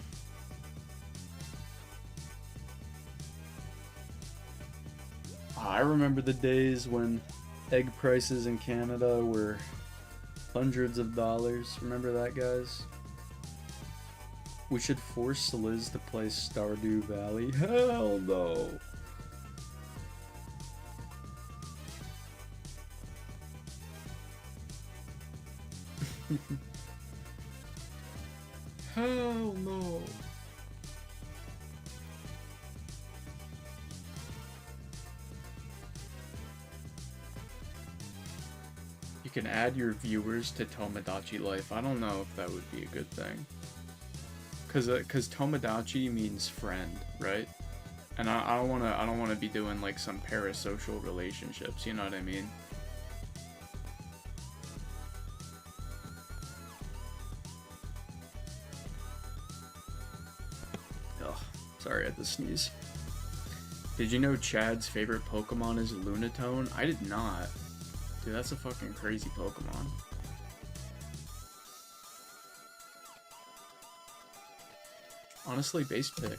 I remember the days when egg prices in Canada were hundreds of dollars. Remember that, guys? We should force Liz to play Stardew Valley. Hell no! Hell no! You can add your viewers to Tomodachi Life. I don't know if that would be a good thing. Cause Tomodachi means friend, right? And I don't wanna be doing like some parasocial relationships, you know what I mean? Ugh, sorry, I had to sneeze. Did you know Chad's favorite Pokemon is Lunatone? I did not. Dude, that's a fucking crazy Pokemon. Honestly, base pick.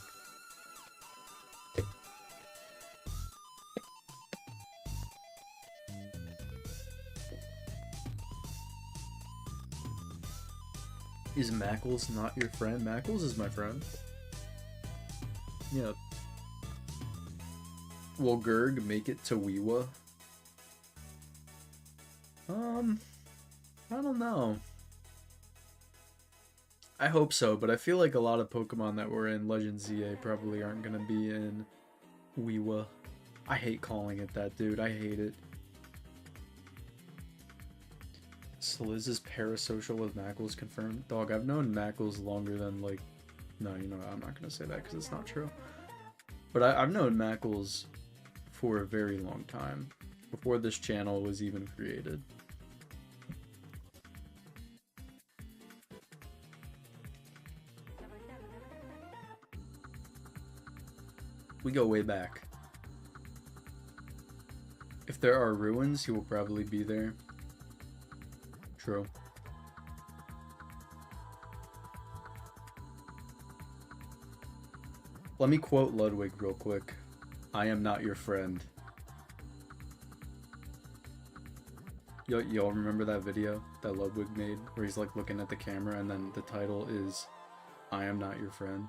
Is Mackles not your friend? Mackles is my friend. Yeah. Will Gurg make it to Weewa? I don't know. I hope so, but I feel like a lot of Pokemon that were in Legend ZA probably aren't gonna be in Weewa. I hate calling it that, dude. I hate it. So Liz is parasocial with Mackles confirmed? Dog, I've known Mackles longer than, like... No, you know what? I'm not gonna say that because it's not true. But I've known Mackles for a very long time. Before this channel was even created. We go way back. If there are ruins, he will probably be there. True. Let me quote Ludwig real quick. I am not your friend. Y'all remember that video that Ludwig made where he's like looking at the camera and then the title is I am not your friend?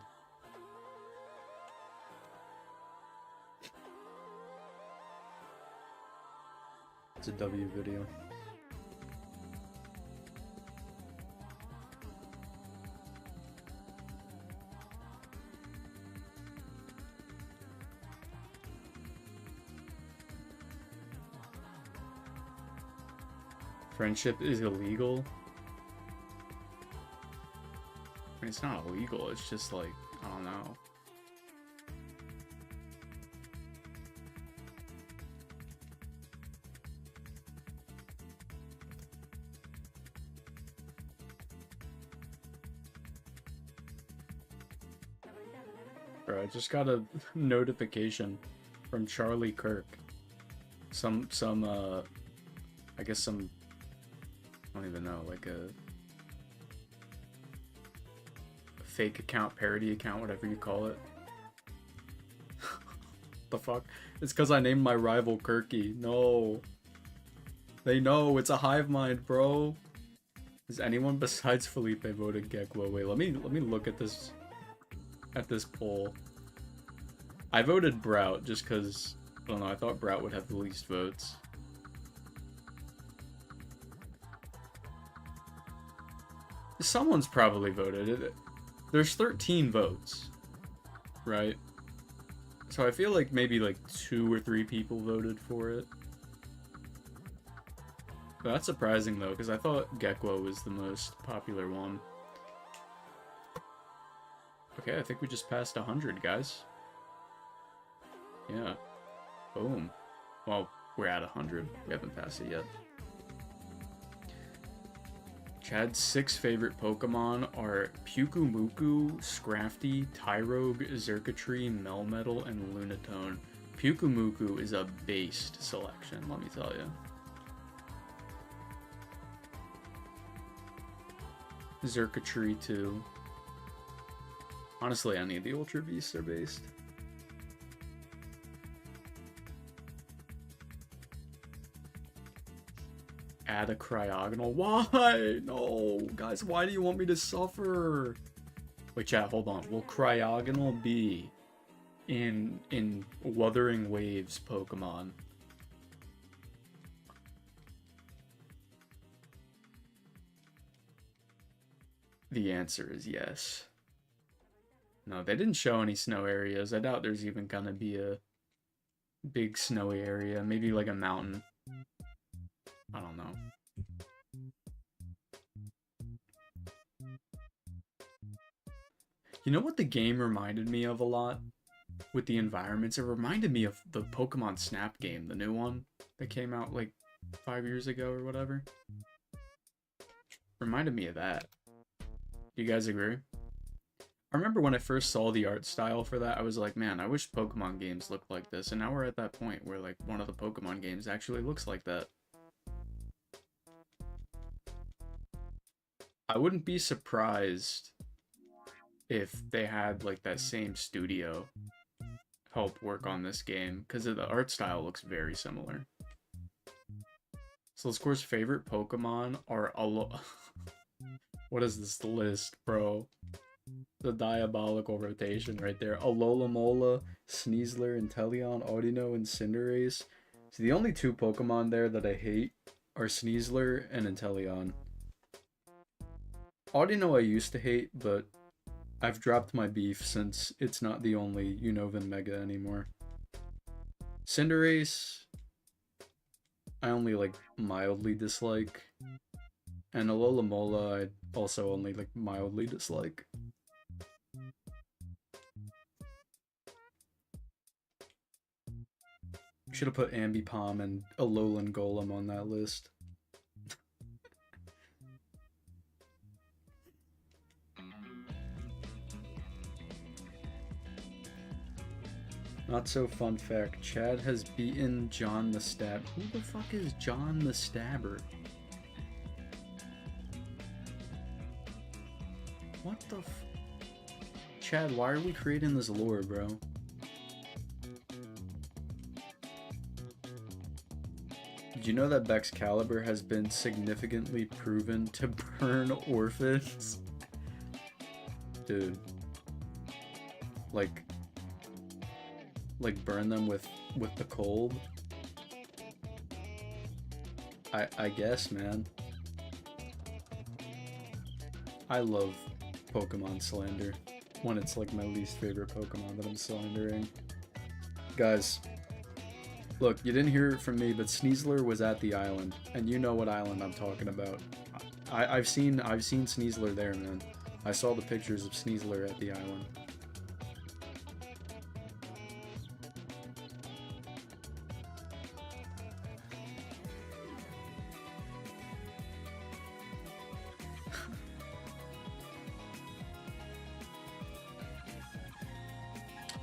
It's a W video. Friendship is illegal? I mean, it's not illegal, it's just like, I don't know. Bro, I just got a notification from Charlie Kirk. I guess some, I don't even know, like a fake account, parody account, whatever you call it. The fuck? It's because I named my rival Kirky. No. They know, it's a hive mind, bro. Is anyone besides Felipe voted Gekwo? Wait, let me look at this poll. I voted Brout just because, I don't know, I thought Brout would have the least votes. Someone's probably voted. There's 13 votes, right? So I feel like maybe like 2 or 3 people voted for it. But that's surprising though, because I thought Gekwo was the most popular one. Okay, I think we just passed 100, guys. Yeah. Boom. Well, We're at 100. We haven't passed it yet. Chad's 6 favorite Pokemon are Pukumuku, Scrafty, Tyrogue, Xurkitree, Melmetal, and Lunatone. Pukumuku is a based selection, let me tell you. Xurkitree too. Honestly, any of the Ultra Beasts are based. Add a Cryogonal. Why? No, guys, why do you want me to suffer? Wait, chat, hold on. Will Cryogonal be in Wuthering Waves Pokemon? The answer is yes. No, they didn't show any snow areas. I doubt there's even gonna be a big snowy area. Maybe like a mountain. I don't know. You know what the game reminded me of a lot? With the environments? It reminded me of the Pokemon Snap game, the new one that came out like 5 years ago or whatever. Reminded me of that. Do you guys agree? I remember when I first saw the art style for that, I was like, man, I wish Pokemon games looked like this. And now we're at that point where like one of the Pokemon games actually looks like that. I wouldn't be surprised if they had like that same studio help work on this game, because the art style looks very similar. So let's course favorite Pokemon are what is this list, bro? The diabolical rotation right there. Alola, Sneasler, Inteleon, Audino, and Cinderace. So the only 2 Pokemon there that I hate are Sneasler and Inteleon. Audino I used to hate, but I've dropped my beef since it's not the only Unova Mega anymore. Cinderace, I only like mildly dislike. And Alola I also only like mildly dislike. Should have put Ambipom and Alolan Golem on that list. Not so fun fact, Chad has beaten John the Stab. Who the fuck is John the Stabber? What the f... Chad, why are we creating this lore, bro? Did you know that Bexcalibur has been significantly proven to burn orphans? Dude. Like burn them with the cold? I guess, man. I love Pokemon slander when it's like my least favorite Pokemon that I'm slandering. Guys, look, you didn't hear it from me, but Sneasler was at the island, and you know what island I'm talking about. I've seen Sneasler there, man. I saw the pictures of Sneasler at the island.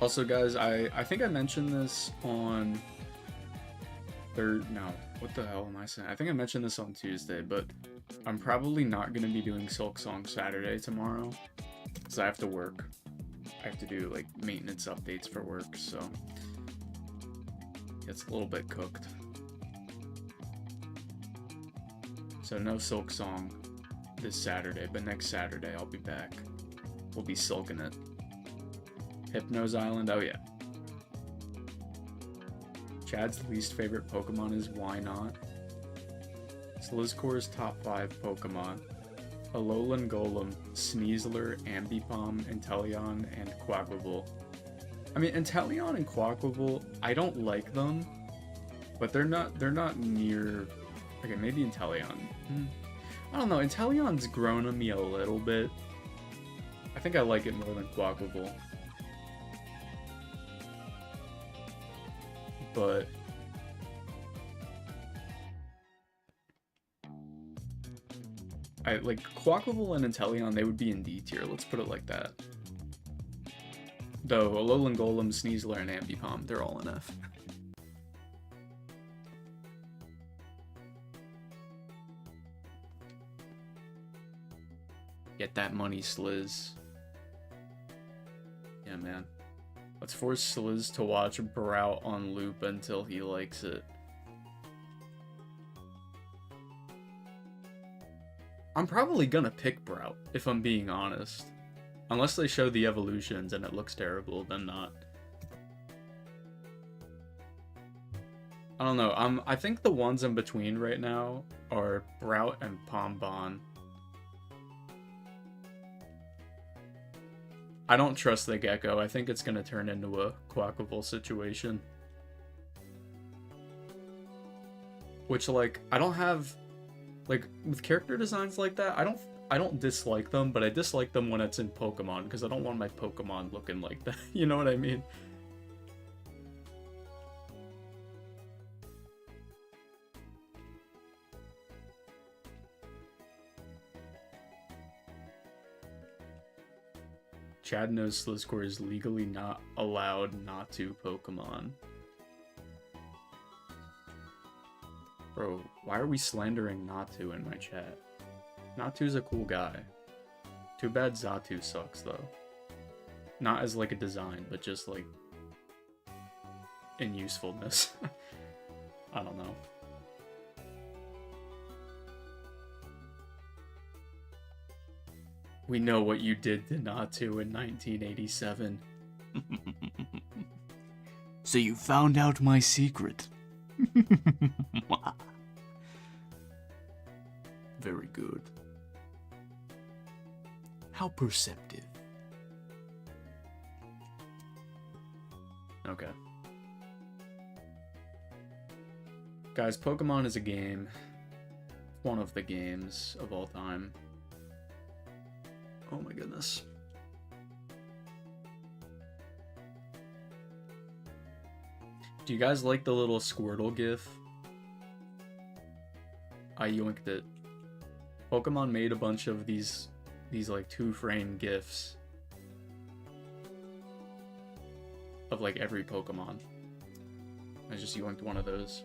Also, guys, I think I mentioned this on what the hell am I saying? I think I mentioned this on Tuesday, but I'm probably not going to be doing Silk Song Saturday tomorrow, because I have to work. I have to do, like, maintenance updates for work, so it's a little bit cooked. So no Silk Song this Saturday, but next Saturday I'll be back. We'll be silking it. Hypnose Island, oh yeah. Chad's least favorite Pokemon is Wynot. Slizcore's top 5 Pokemon: Alolan Golem, Sneasler, Ambipom, Inteleon, and Quaquaval. I mean, Inteleon and Quaquaval, I don't like them, but they're not near... Okay, maybe Inteleon. I don't know, Inteleon's grown on me a little bit. I think I like it more than Quaquaval. But like Quaquaval and Inteleon, they would be in D tier. Let's put it like that. Though Alolan Golem, Sneasler, and Ambipom, they're all in F. Get that money, Sliz. Yeah, man. Let's force Sliz to watch Brout on loop until he likes it. I'm probably gonna pick Brout, if I'm being honest. Unless they show the evolutions and it looks terrible, then not. I don't know, I think the ones in between right now are Brout and Pombon. I don't trust the Gecko. I think it's gonna turn into a Quaquaval situation. Which, like, I don't have... Like, with character designs like that, I don't dislike them, but I dislike them when it's in Pokemon, because I don't want my Pokemon looking like that. You know what I mean? Chad knows Slizcore is legally not allowed not to Pokemon. Bro, why are we slandering Natu in my chat? Natu's a cool guy. Too bad Xatu sucks, though. Not as, like, a design, but just, like, in usefulness. I don't know. We know what you did to Natu in 1987. So you found out my secret. Very good. How perceptive. Okay. Guys, Pokemon is a game. One of the games of all time. Oh my goodness. Do you guys like the little Squirtle gif? I yoinked it. Pokemon made a bunch of these like 2-frame gifs of like every Pokemon. I just yoinked one of those.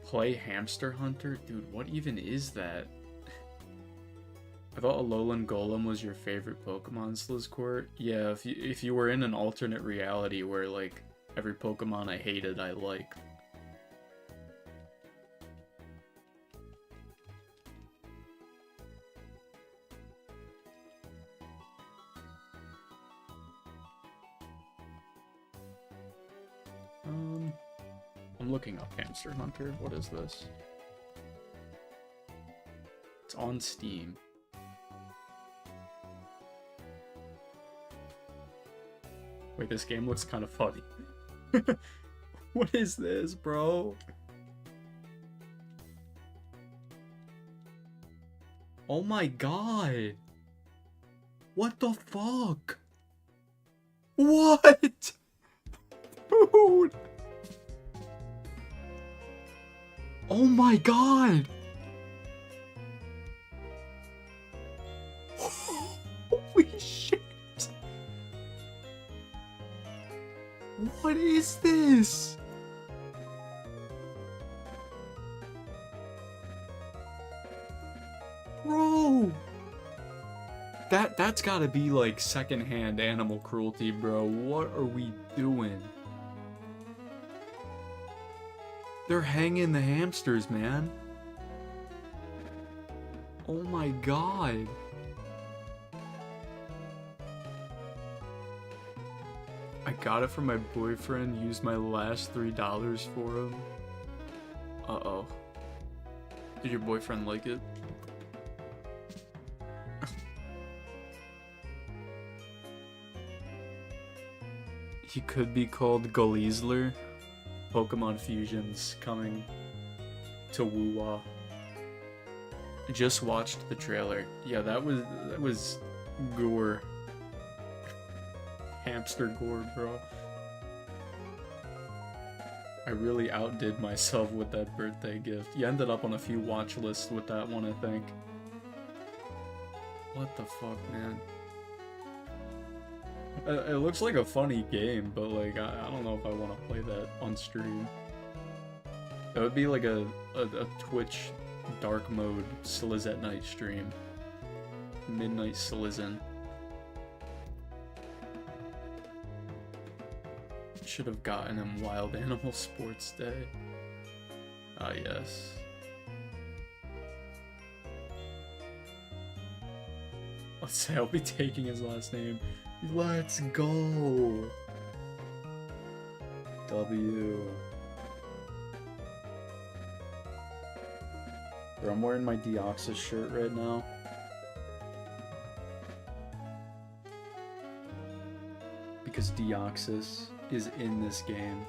Play Hamster Hunter? Dude, what even is that? I thought Alolan Golem was your favorite Pokemon, Slizcore. Yeah, if you were in an alternate reality where like every Pokemon I hated I liked. I'm looking up Hamster Hunter. What is this? It's on Steam. Wait, this game looks kind of funny. What is this, bro? Oh my god. What the fuck? What? Dude. Oh my god. Holy shit. What is this? Bro. That's gotta be like secondhand animal cruelty, bro. What are we doing? They're hanging the hamsters, man. Oh my god. I got it from my boyfriend, used my last $3 for him. Uh-oh. Did your boyfriend like it? He could be called Goleesler. Pokemon Fusion's coming to Woo-Wah. Just watched the trailer. Yeah, that was gore. Hamster gore, bro. I really outdid myself with that birthday gift. You ended up on a few watch lists with that one, I think. What the fuck, man? It looks like a funny game, but like, I don't know if I want to play that on stream. That would be like a Twitch dark mode Sliz at night stream. Midnight Slizzin'. Should have gotten him Wild Animal Sports Day. Ah, yes. Let's say I'll be taking his last name. Let's go! W. Bro, I'm wearing my Deoxys shirt right now. Because Deoxys is in this game.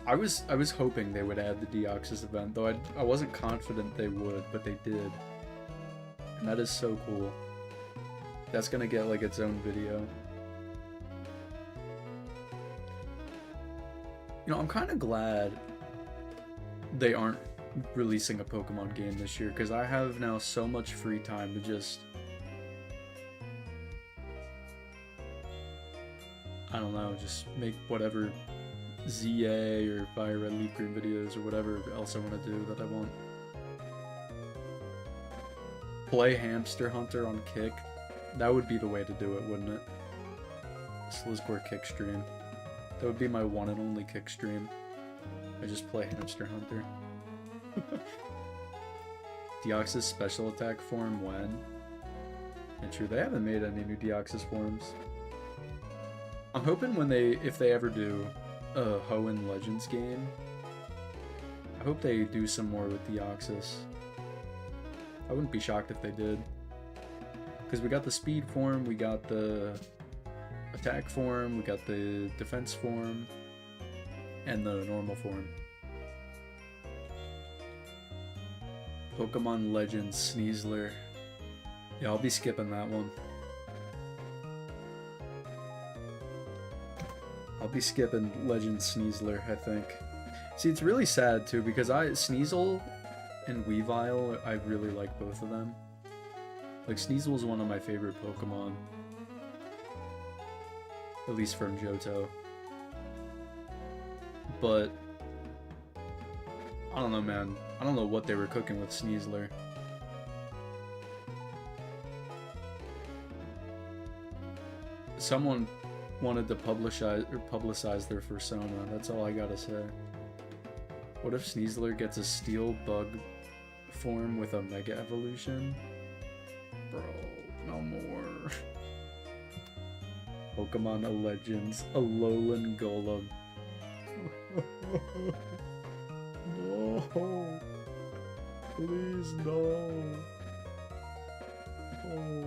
I was hoping they would add the Deoxys event, though I wasn't confident they would, but they did. And that is so cool. That's gonna get like its own video. You know, I'm kind of glad they aren't releasing a Pokemon game this year, because I have now so much free time to just, I don't know, just make whatever ZA or FireRed Leaf Green videos or whatever else I want to do that I want. Play Hamster Hunter on Kick. That would be the way to do it, wouldn't it? Slizcore Kick stream. That would be my one and only Kick stream. I just play Hamster Hunter. Deoxys special attack form when? And true, they haven't made any new Deoxys forms. I'm hoping if they ever do a Hoenn Legends game, I hope they do some more with Deoxys. I wouldn't be shocked if they did. Because we got the speed form, we got the attack form, we got the defense form, and the normal form. Pokemon Legends Sneasler. Yeah, I'll be skipping that one. I'll be skipping Legends Sneasler, I think. See, it's really sad too, because Sneasel and Weavile, I really like both of them. Like, Sneasel is one of my favorite Pokemon. At least from Johto. But I don't know, man. I don't know what they were cooking with Sneasler. Someone wanted to publicize their persona. That's all I gotta say. What if Sneasler gets a steel bug form with a Mega Evolution? Bro, no more. Pokemon Legends, Alolan Golem. No. Please, no. Oh.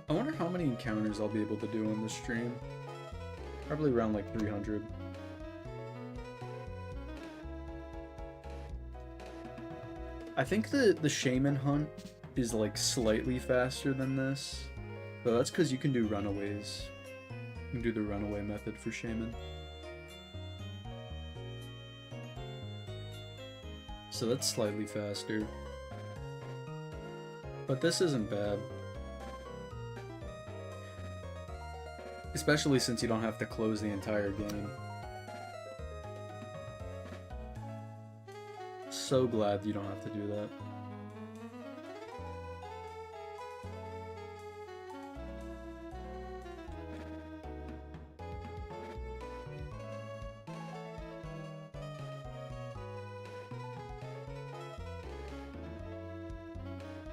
I wonder how many encounters I'll be able to do on this stream. Probably around like 300. I think the Shaman Hunt is like slightly faster than this, but that's because you can do runaways. You can do the runaway method for Shaman. So that's slightly faster. But this isn't bad. Especially since you don't have to close the entire game. So glad you don't have to do that.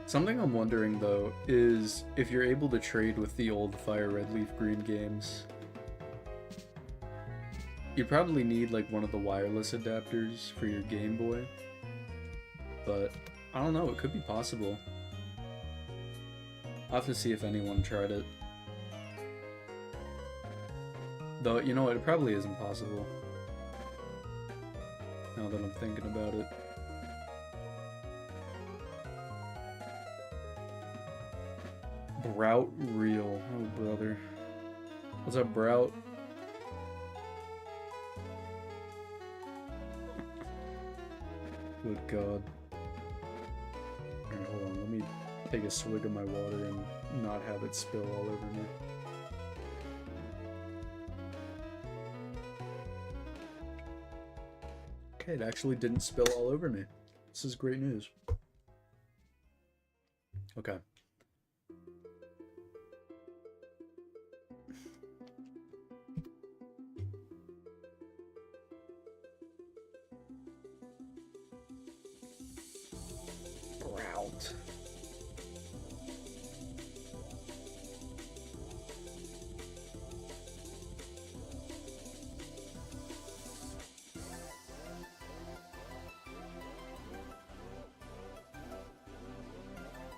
Something I'm wondering though is if you're able to trade with the old FireRed Leaf Green games. You probably need like one of the wireless adapters for your Game Boy. But I don't know, it could be possible. I'll have to see if anyone tried it. Though, you know what, it probably is impossible. Now that I'm thinking about it. Brout Real. Oh, brother. What's up, Brout? Good God. Alright, hold on. Let me take a swig of my water and not have it spill all over me. Okay, it actually didn't spill all over me. This is great news. Okay. Brout.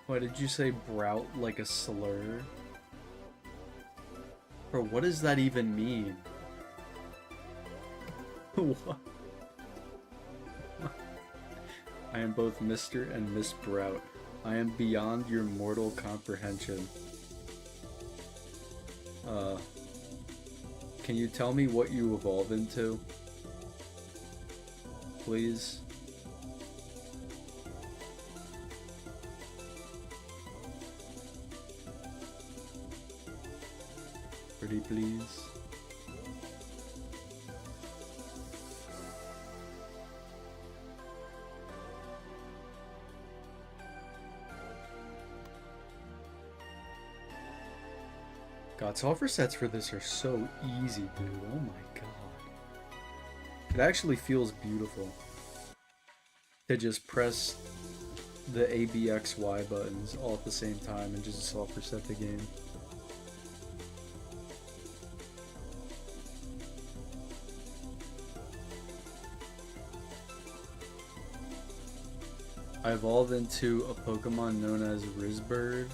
Why did you say brout like a slur? Bro, what does that even mean? What? I am both Mr. and Miss Brout. I am beyond your mortal comprehension. Can you tell me what you evolve into? Please? Pretty please? God, software sets for this are so easy, dude. Oh my god. It actually feels beautiful to just press the A, B, X, Y buttons all at the same time and just software set the game. I evolved into a Pokemon known as Rizbird.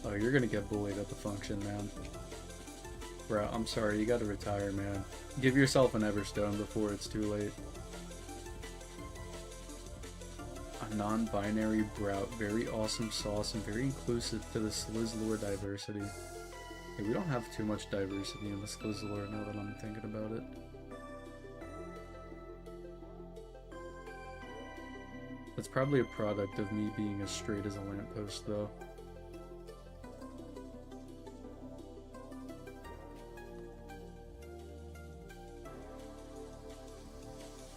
Oh, you're gonna get bullied at the function, man. Bro, I'm sorry, you gotta retire, man. Give yourself an Everstone before it's too late. A non-binary Brout, very awesome sauce and very inclusive to the Slizzlord diversity. Hey, we don't have too much diversity in the Slizzlord now that I'm thinking about it. That's probably a product of me being as straight as a lamppost, though.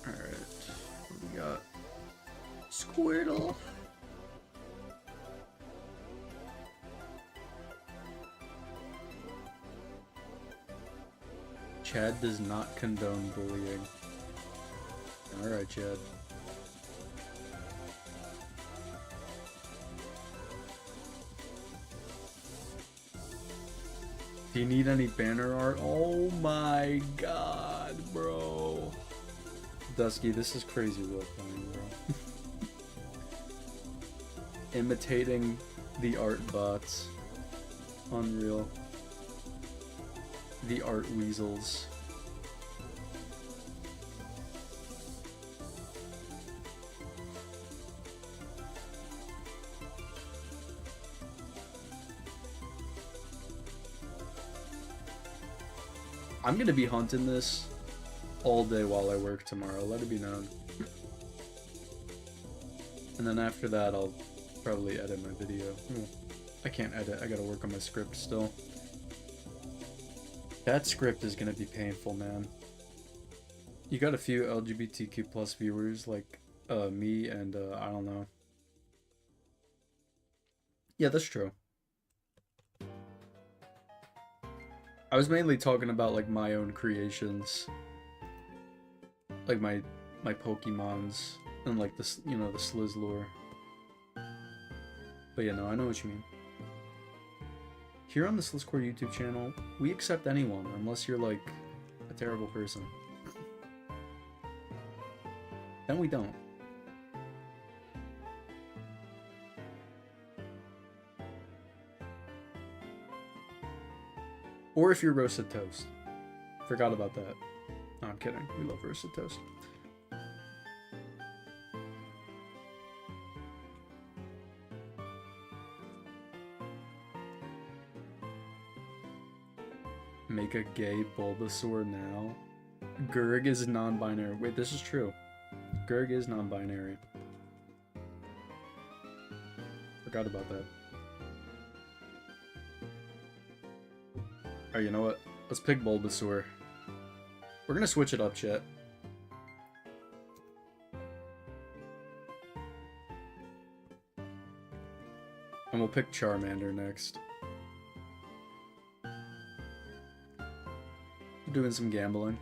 Alright, what we got? Squirtle! Chad does not condone bullying. Alright, Chad. Do you need any banner art? Oh my god, bro. Dusky, this is crazy role playing, bro. Imitating the art bots. Unreal. The art weasels. I'm gonna be hunting this all day while I work tomorrow, let it be known. And then after that, I'll probably edit my video. I can't edit, I gotta work on my script still. That script is gonna be painful, man. You got a few LGBTQ plus viewers like me and I don't know. Yeah, that's true. I was mainly talking about like my own creations, like my Pokemons and like this, you know, the Slizzlord. But yeah, no, I know what you mean. Here on the Slizzcore YouTube channel, we accept anyone unless you're like a terrible person. Then we don't. Or if you're roasted toast. Forgot about that. No, I'm kidding. We love roasted toast. Make a gay Bulbasaur now. Gurg is non-binary. Wait, this is true. Gurg is non-binary. Forgot about that. Alright, you know what? Let's pick Bulbasaur. We're gonna switch it up, chat. And we'll pick Charmander next. Doing some gambling.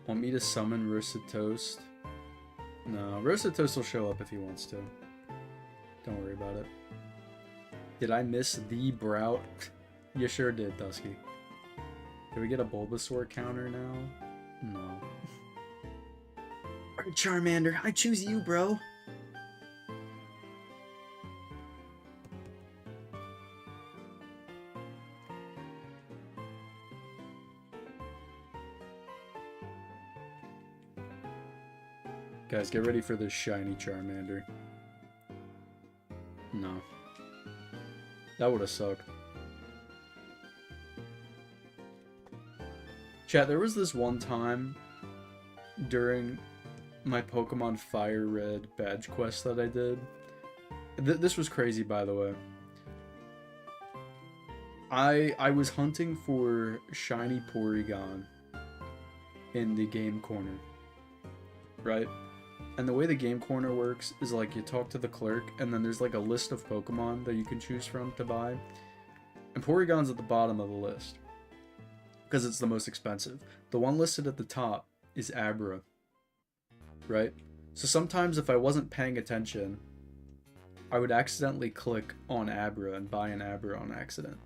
Want me to summon Roasted Toast? No, Roasted Toast will show up if he wants to. Don't worry about it. Did I miss the Brout? You sure did, Dusky. Can we get a Bulbasaur counter now? No. Alright, Charmander, I choose you, bro. Guys, get ready for this shiny Charmander. No. That would have sucked. Chat, there was this one time during my Pokemon FireRed badge quest that I did. This was crazy, by the way. I was hunting for shiny Porygon in the game corner, right? And the way the game corner works is like you talk to the clerk and then there's like a list of Pokemon that you can choose from to buy. And Porygon's at the bottom of the list because it's the most expensive. The one listed at the top is Abra, right? So sometimes if I wasn't paying attention, I would accidentally click on Abra and buy an Abra on accident.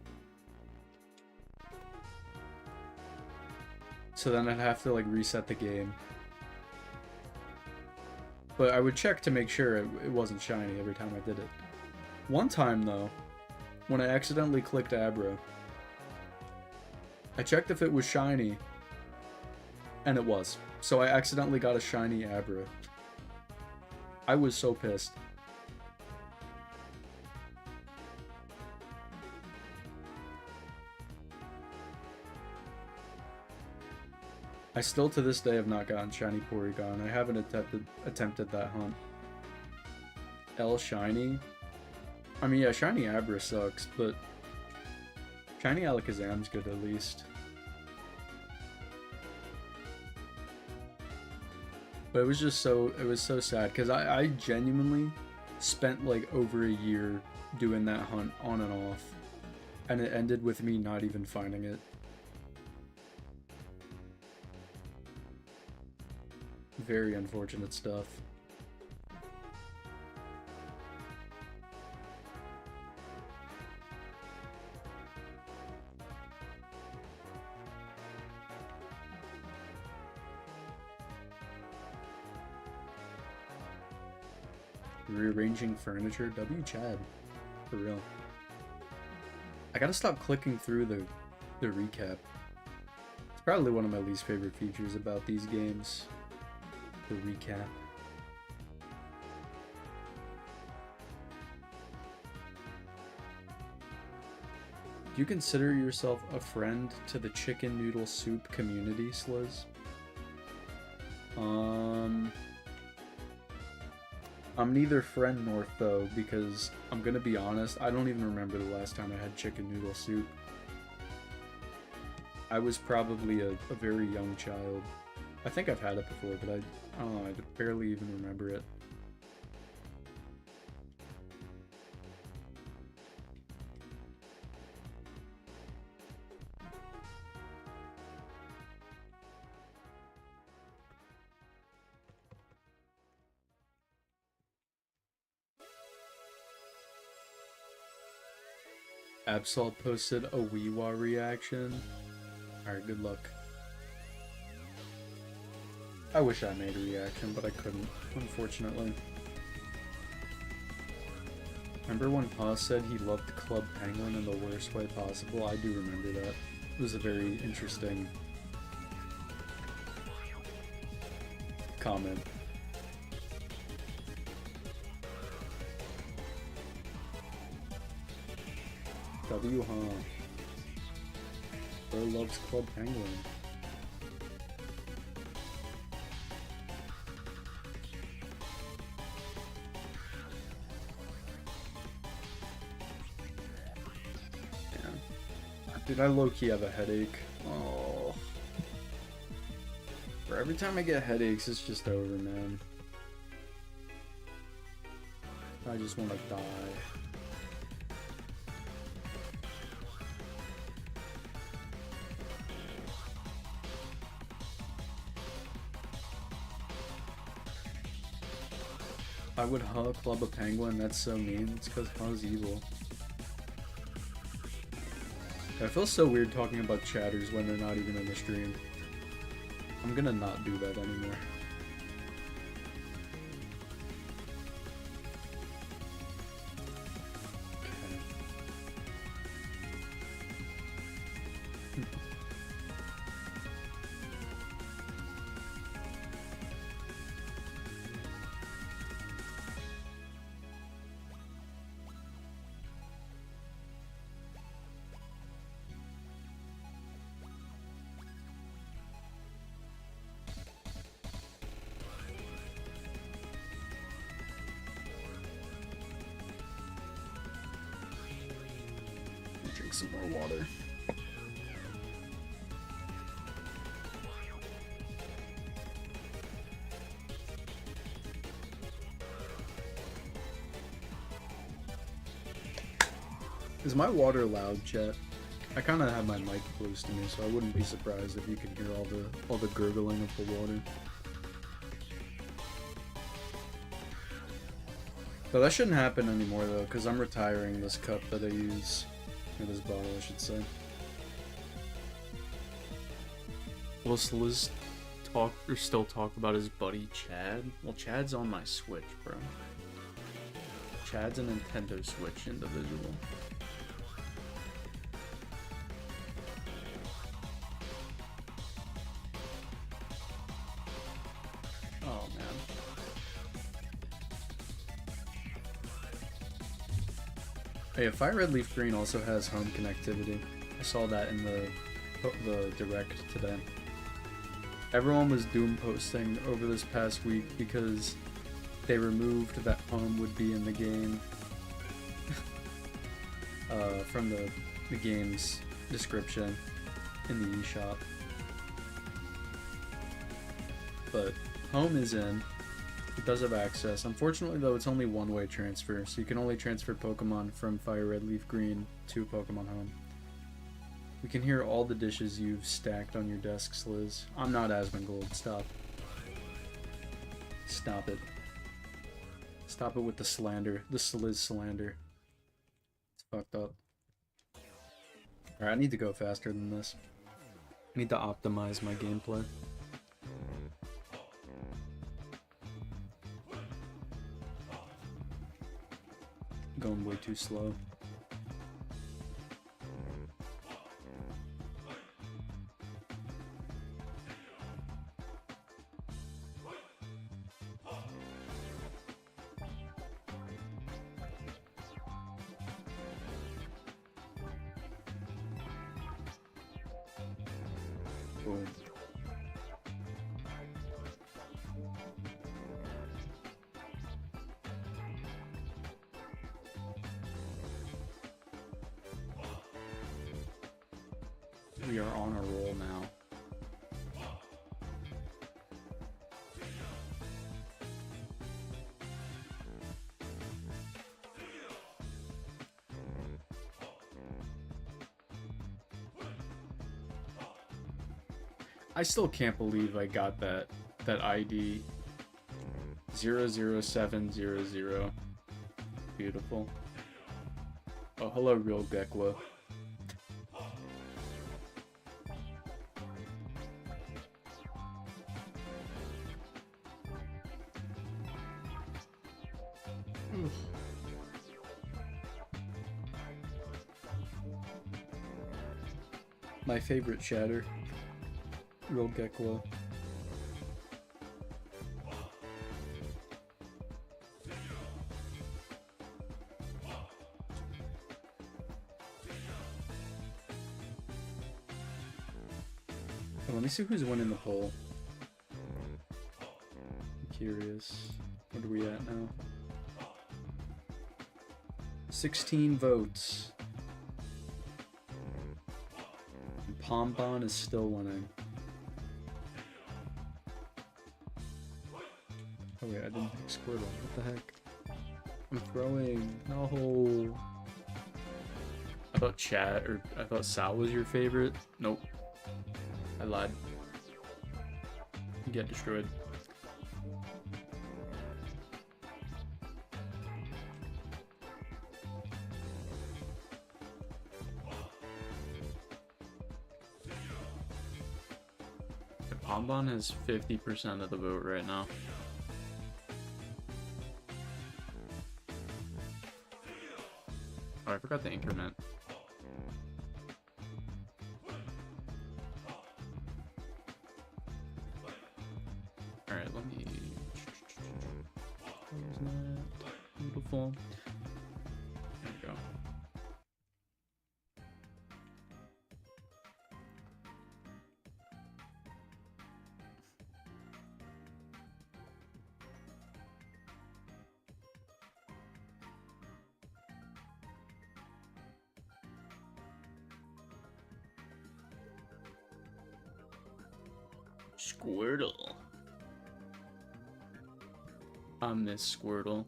So then I'd have to like reset the game. But I would check to make sure it wasn't shiny every time I did it. One time though, when I accidentally clicked Abra, I checked if it was shiny, and it was. So I accidentally got a shiny Abra. I was so pissed. I still to this day have not gotten shiny Porygon. I haven't attempted that hunt. L shiny? I mean, yeah, shiny Abra sucks, but shiny Alakazam's good at least. But it was just so, it was so sad, because I genuinely spent like over a year doing that hunt on and off, and it ended with me not even finding it. Very unfortunate stuff. Rearranging furniture? W Chad. For real. I gotta stop clicking through the recap. It's probably one of my least favorite features about these games. The recap. Do you consider yourself a friend to the chicken noodle soup community, Sliz? I'm neither friend nor foe, because I'm gonna be honest, I don't even remember the last time I had chicken noodle soup. I was probably a very young child. I think I've had it before, but I don't know, I barely even remember it. Absol posted a Weewa reaction. Alright, good luck. I wish I made a reaction, but I couldn't, unfortunately. Remember when Pa said he loved Club Penguin in the worst way possible? I do remember that. It was a very interesting comment. W, huh? Bro loves Club Penguin. Dude, I low-key have a headache. Oh. For every time I get headaches, it's just over, man. I just want to die. I would Club a Penguin, that's so mean. It's because Hu's evil. I feel so weird talking about chatters when they're not even in the stream. I'm gonna not do that anymore. Drink some more water. Is my water loud, chat? I kind of have my mic close to me, so I wouldn't be surprised if you can hear all the gurgling of the water. But that shouldn't happen anymore though, because I'm retiring this cup that I use. Or this bottle, I should say. Will Sliz still talk about his buddy Chad? Well, Chad's on my Switch, bro. Chad's a Nintendo Switch individual. Oh, man. Hey, FireRed Leaf Green also has home connectivity. I saw that in the direct today. Everyone was doom posting over this past week because they removed that home would be in the game from the game's description in the eShop. But home is in. It does have access. Unfortunately, though, it's only one-way transfer, so you can only transfer Pokemon from FireRed Leaf Green to Pokemon Home. We can hear all the dishes you've stacked on your desks, Liz. I'm not Asmongold. Stop. Stop it. Stop it with the slander. The Sliz slander. It's fucked up. Alright, I need to go faster than this. I need to optimize my gameplay. Going way too slow. Boom. We are on a roll now. I still can't believe I got that ID 00700. Beautiful. Oh, hello, real Gekla. My favorite shatter. Real Geklo. Let me see who's winning the poll. I'm curious. What are we at now? 16 votes. Pombon is still winning. Oh wait, I didn't pick Squirtle. What the heck? I'm throwing. No. I thought Sal was your favorite. Nope. I lied. Get destroyed. Pombon has 50% of the vote right now. Oh, I forgot the increment. Alright, let me... Where's that? Beautiful. There we go. Squirtle. I miss Squirtle.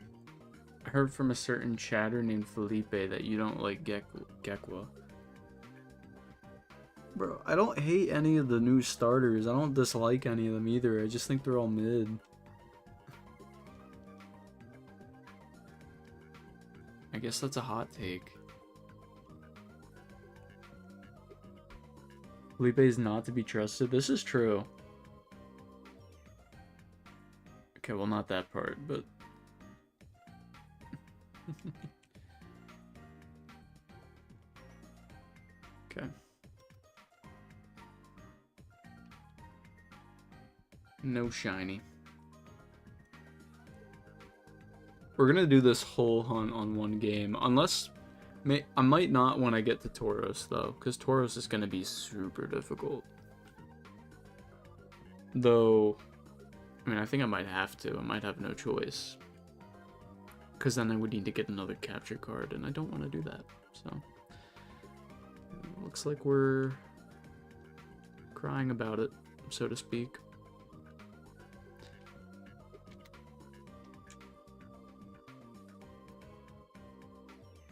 I heard from a certain chatter named Felipe that you don't like Gekwa. Bro, I don't hate any of the new starters. I don't dislike any of them either. I just think they're all mid. I guess that's a hot take. Felipe is not to be trusted. This is true. Okay, well, not that part, but... Okay. No shiny. We're gonna do this whole hunt on one game, unless... I might not when I get to Tauros, though, because Tauros is gonna be super difficult. Though... I mean, I think I might have to. I might have no choice. Because then I would need to get another capture card, and I don't want to do that. So, looks like we're crying about it, so to speak.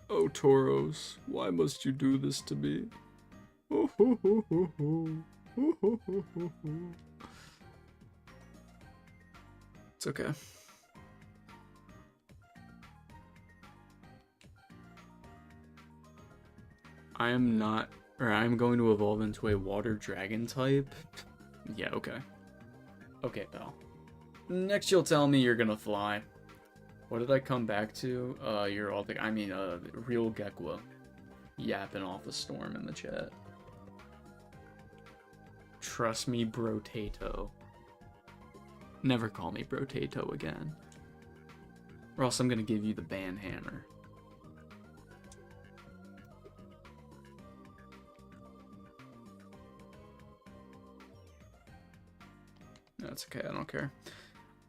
Oh, Tauros, why must you do this to me? Oh, ho, ho, ho, ho. Oh, ho, ho, ho, ho. It's okay. I'm going to evolve into a water dragon type. Yeah, okay. Okay, pal. Next you'll tell me you're gonna fly. What did I come back to? You're all the... I mean, real Gekwa. Yapping off a storm in the chat. Trust me, Brotato. Never call me Brotato again. Or else I'm gonna give you the ban hammer. That's okay, I don't care.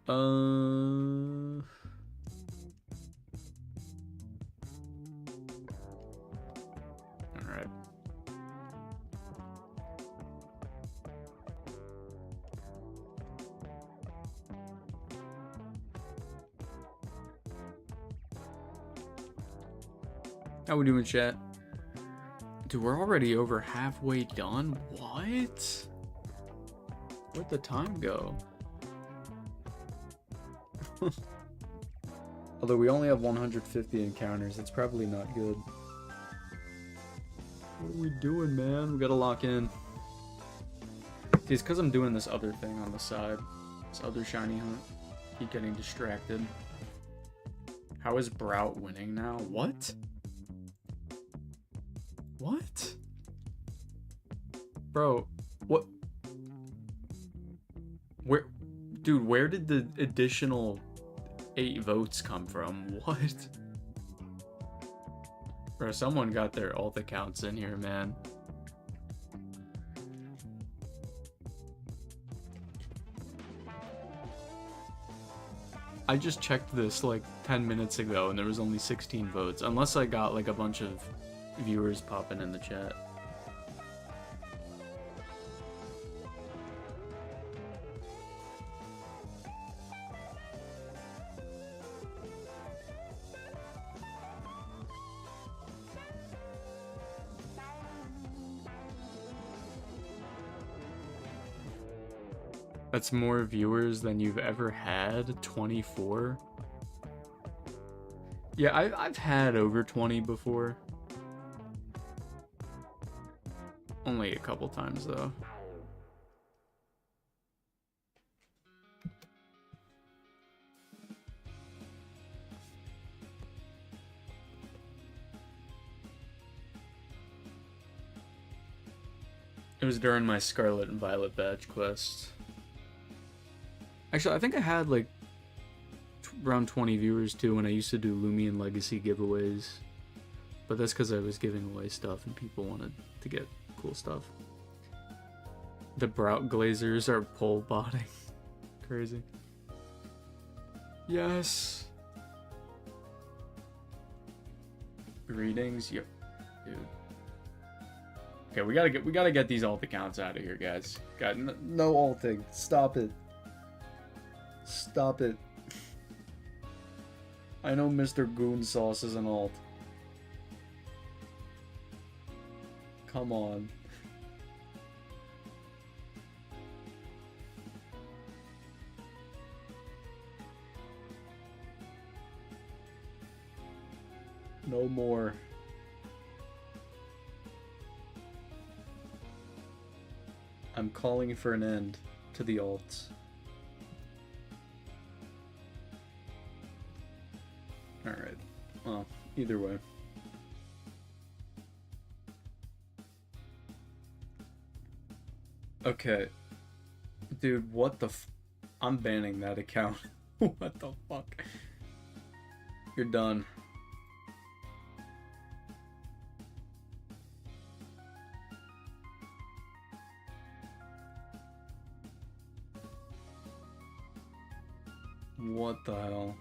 Alright. How we doing, chat? Dude, we're already over halfway done? What? Where'd the time go? Although we only have 150 encounters, it's probably not good. What are we doing, man? We gotta lock in. See, it's because I'm doing this other thing on the side. This other shiny hunt. Keep getting distracted. How is Brout winning now? What? What? Bro, what? Where? Dude, where did the additional 8 votes come from? What? Bro, someone got their alt accounts in here, man. I just checked this like 10 minutes ago and there was only 16 votes. Unless I got like a bunch of viewers popping in the chat. That's more viewers than you've ever had? 24? Yeah, I've had over 20 before. Only a couple times, though. It was during my Scarlet and Violet badge quest. Actually, I think I had like around 20 viewers too when I used to do Lumion Legacy giveaways. But that's because I was giving away stuff and people wanted to get cool stuff. The Brout Glazers are pole botting. Crazy. Yes. Greetings. Yep. Dude. Okay, we gotta get these alt accounts out of here, guys. Got no alting. Stop it. Stop it. I know Mr. Goon Sauce is an alt. Come on. No more. I'm calling for an end to the alts. Alright. Well, either way. Okay. Dude, what the I'm banning that account. What the fuck? You're done. What the hell?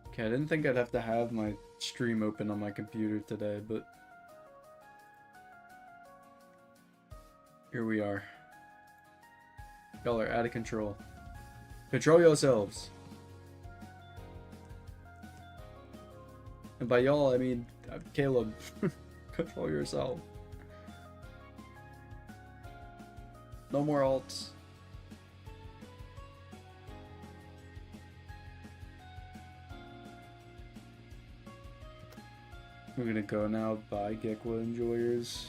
Okay, I didn't think I'd have to have my stream open on my computer today, but here we are. Y'all are out of control. Control yourselves. And by y'all, I mean Caleb. Control yourself. No more alts. We're gonna go now buy Gekwa enjoyers.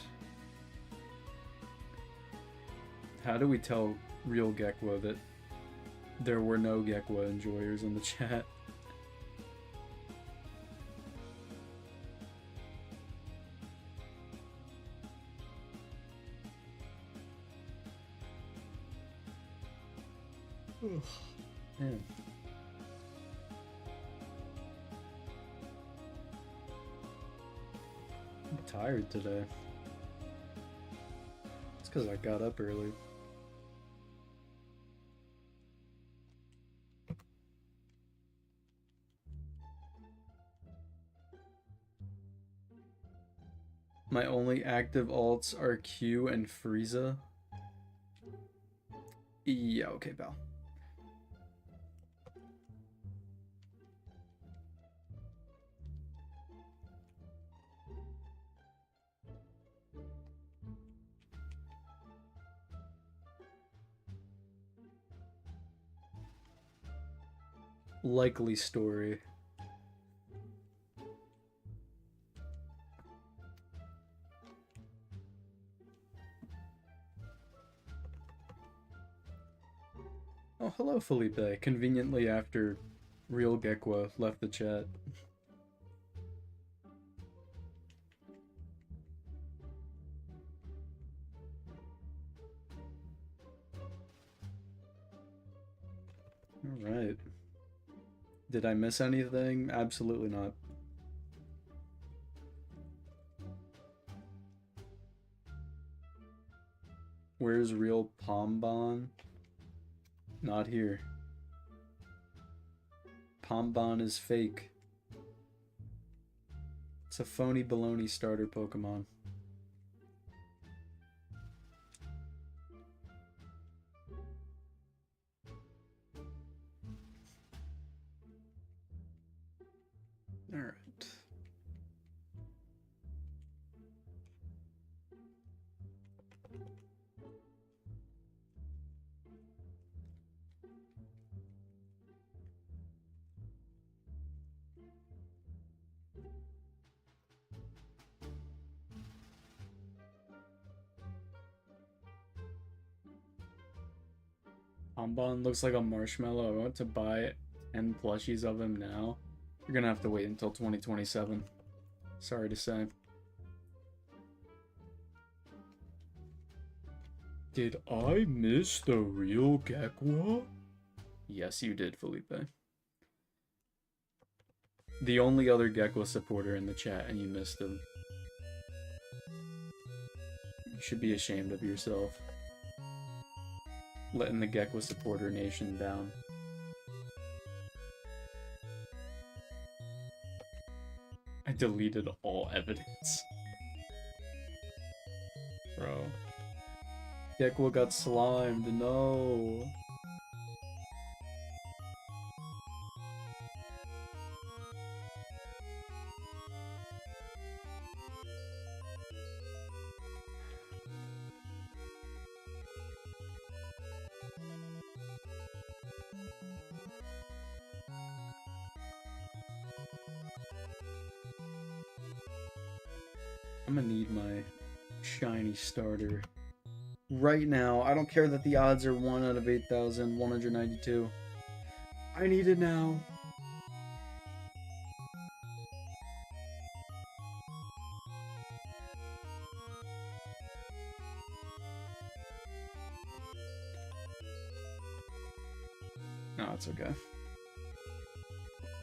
How do we tell real Gekwa that there were no Gekwa enjoyers in the chat? Man. I'm tired today. It's because I got up early. My only active alts are Q and Frieza. Yeah, okay, pal. Likely story. Oh, hello, Felipe. Conveniently after Real Gekwa left the chat. Alright. Did I miss anything? Absolutely not. Where's real Pombon? Not here. Pombon is fake. It's a phony baloney starter Pokemon. Alright. Pombon looks like a marshmallow. I want to buy 10 plushies of him now. You're gonna have to wait until 2027. Sorry to say. Did I miss the real Gekwa? Yes, you did, Felipe. The only other Gekwa supporter in the chat, and you missed him. You should be ashamed of yourself. Letting the Gekwa supporter nation down. I deleted all evidence. Bro. Gekwa got slimed, no. I'm gonna need my shiny starter right now. I don't care that the odds are 1 out of 8,192. I need it now. No, it's okay.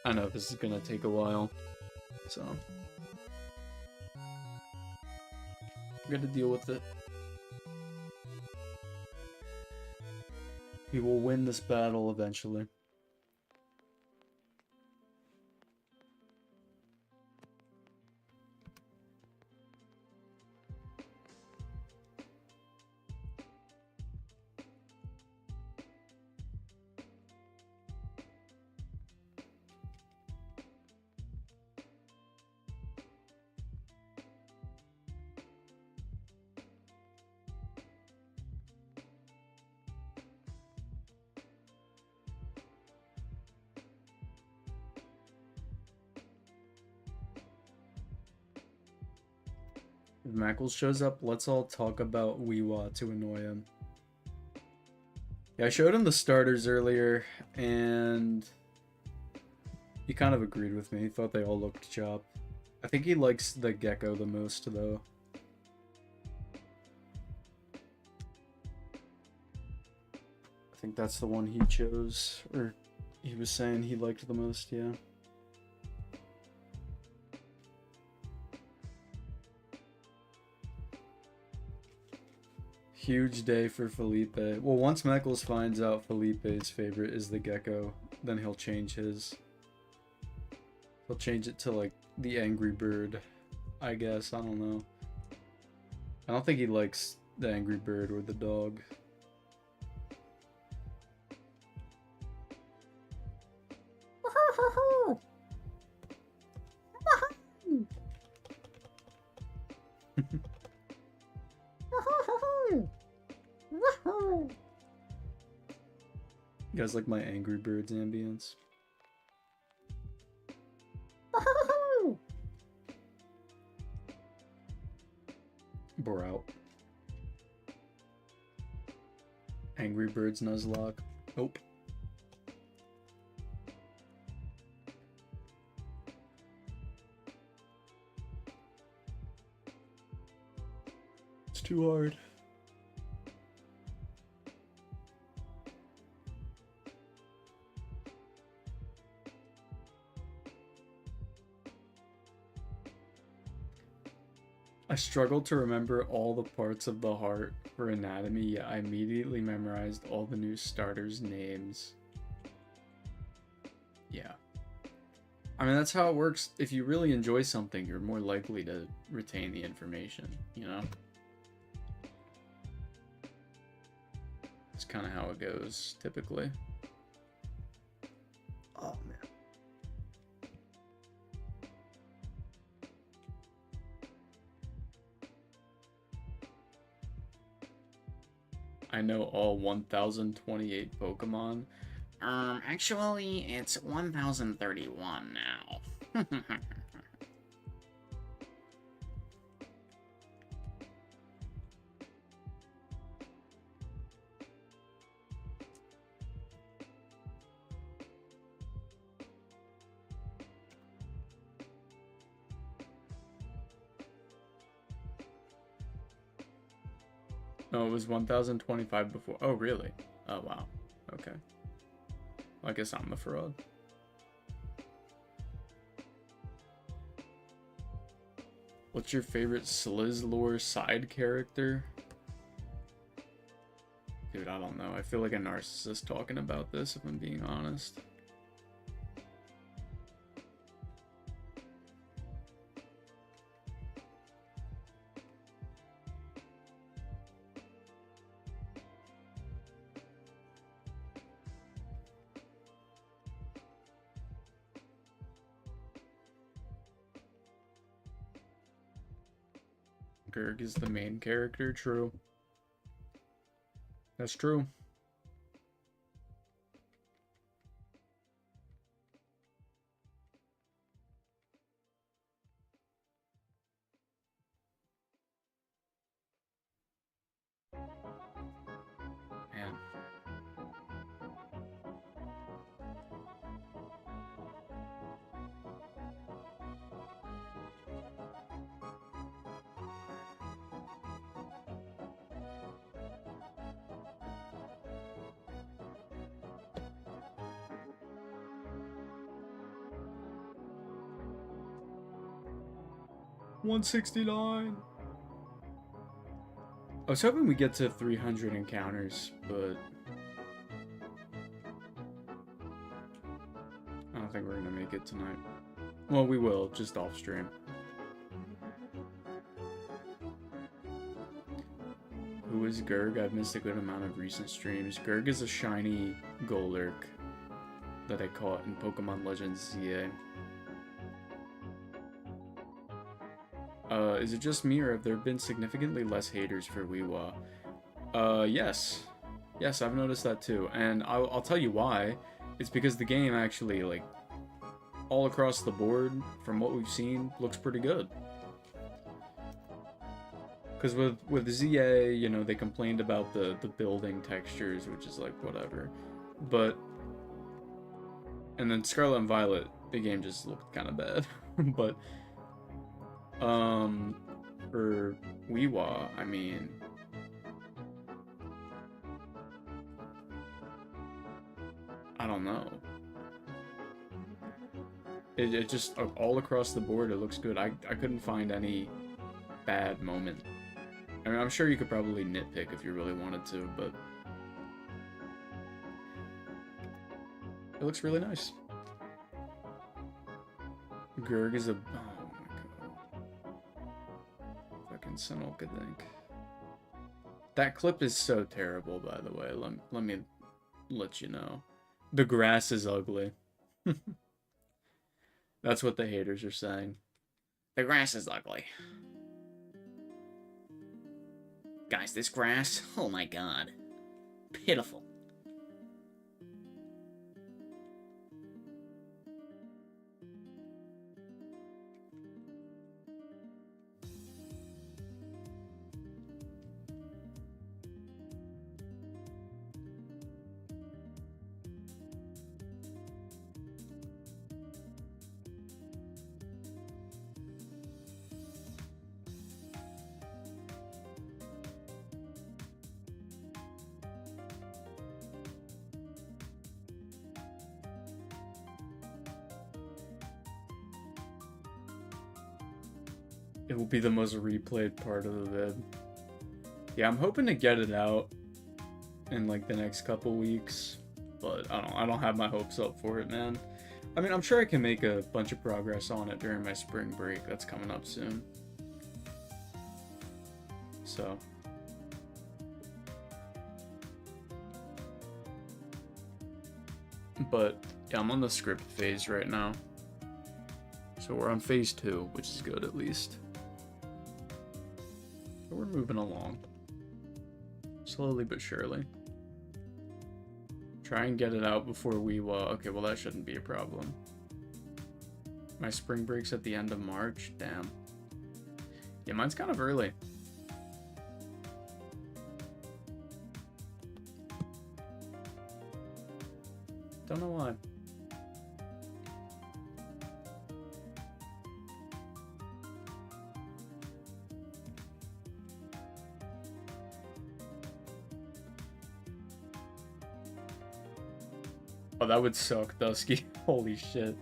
I know this is gonna take a while, so I'm gonna deal with it. We will win this battle eventually. If Mackles shows up, let's all talk about Weewa to annoy him. Yeah, I showed him the starters earlier, and he kind of agreed with me. He thought they all looked chopped. I think he likes the Gecko the most, though. I think that's the one he chose, or he was saying he liked the most, yeah. Huge day for Felipe. Well, once Meckles finds out Felipe's favorite is the Gecko, then he'll change his. He'll change it to, like, the Angry Bird, I guess. I don't know. I don't think he likes the Angry Bird or the dog. You guys like my Angry Birds ambience? Bore out. Angry Birds Nuzlocke. Nope. It's too hard. struggled to remember all the parts of the heart for anatomy, yet I immediately memorized all the new starters' names. Yeah. I mean, that's how it works. If you really enjoy something, you're more likely to retain the information, you know? It's kind of how it goes, typically. Oh, man. I know all 1028 Pokemon. Actually, it's 1031 now. No, it was 1025 before. Oh, really? Oh, wow. Okay. Well, I guess I'm the fraud. What's your favorite Slizzlore side character? Dude, I don't know. I feel like a narcissist talking about this, if I'm being honest. Gerg is the main character, true. That's true. Man. $169. I was hoping we get to 300 encounters, but I don't think we're gonna make it tonight. Well, we will, just off stream. Who is Gerg? I've missed a good amount of recent streams. Gerg is a shiny Golurk that I caught in Pokemon Legends ZA. Is it just me, or have there been significantly less haters for Weewa? Yes. Yes, I've noticed that too. And I'll tell you why. It's because the game actually, like, all across the board, from what we've seen, looks pretty good. Because with ZA, you know, they complained about the building textures, which is like, whatever. But... And then Scarlet and Violet, the game just looked kind of bad. But... For Weewa, I mean... I don't know. It just, all across the board, it looks good. I couldn't find any bad moment. I mean, I'm sure you could probably nitpick if you really wanted to, but... It looks really nice. Gerg is a... Oh my god. Fucking Sinnoh, I think. That clip is so terrible, by the way. Let me let you know. The grass is ugly. That's what the haters are saying. The grass is ugly. Guys, this grass, oh my god. Pitiful. It will be the most replayed part of the vid. Yeah, I'm hoping to get it out in like the next couple weeks, but I don't have my hopes up for it, man. I mean, I'm sure I can make a bunch of progress on it during my spring break. That's coming up soon. So. But yeah, I'm on the script phase right now. So we're on phase 2, which is good at least. So we're moving along. Slowly but surely. Try and get it out before we, okay, well that shouldn't be a problem. My spring break's at the end of March, damn. Yeah, mine's kind of early. Don't know why. Oh, that would suck, Dusky. Holy shit.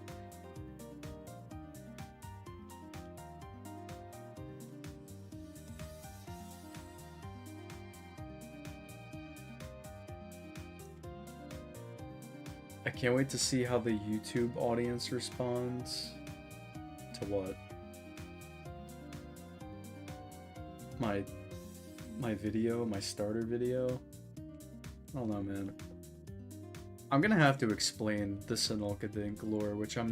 I can't wait to see how the YouTube audience responds to what? My video, my starter video? I don't know, man. I'm gonna have to explain the Sinulkadink lore, which I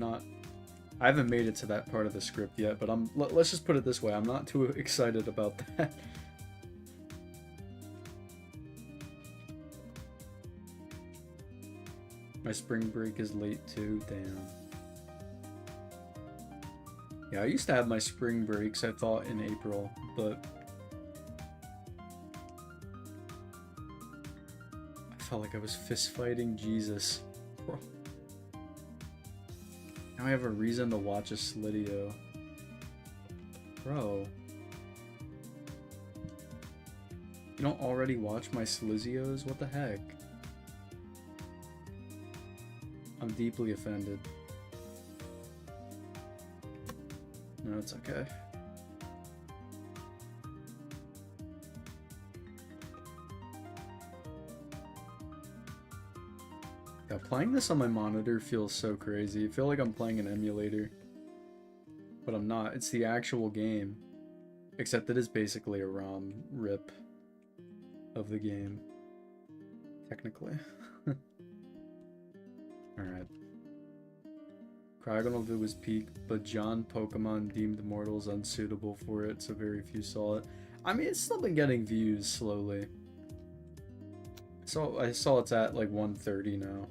haven't made it to that part of the script yet, but let's just put it this way, I'm not too excited about that. My spring break is late too, damn. Yeah, I used to have my spring breaks, I thought, in April, but I felt like I was fist fighting Jesus. Bro. Now I have a reason to watch a Slidio. Bro. You don't already watch my Slizios? What the heck? I'm deeply offended. No, it's okay. Yeah, playing this on my monitor feels so crazy. I feel like I'm playing an emulator. But I'm not. It's the actual game. Except it is basically a ROM rip of the game. Technically. Alright. Cryogonal Vid was peak, but John Pokemon deemed mortals unsuitable for it, so very few saw it. I mean, it's still been getting views slowly. So I saw it's at like 130 now.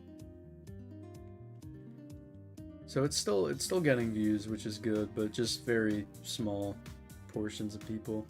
So it's still getting views, which is good, but just very small portions of people.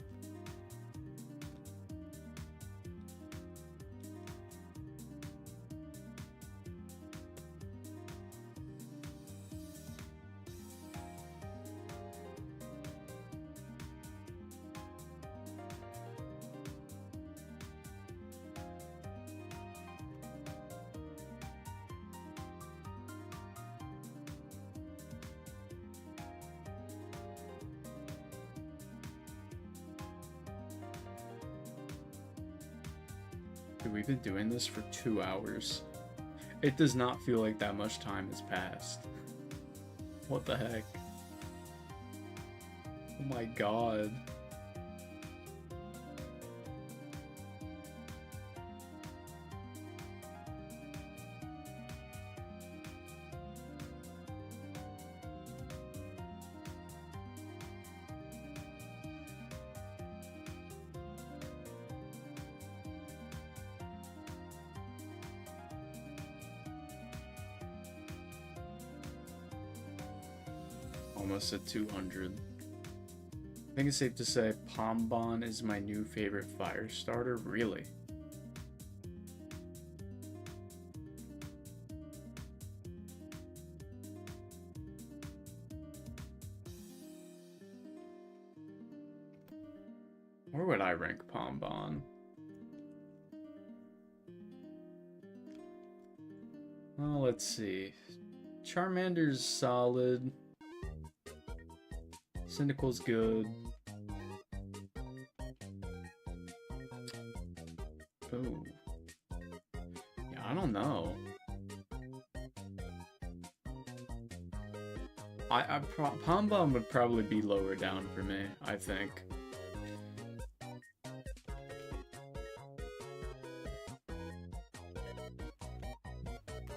Dude, we've been doing this for 2 hours. It does not feel like that much time has passed. What the heck? Oh my god. Almost at 200. I think it's safe to say Pombon is my new favorite fire starter. Really? Where would I rank Pombon? Well, let's see. Charmander's solid. Cynical's good. Palm Bomb would probably be lower down for me, I think.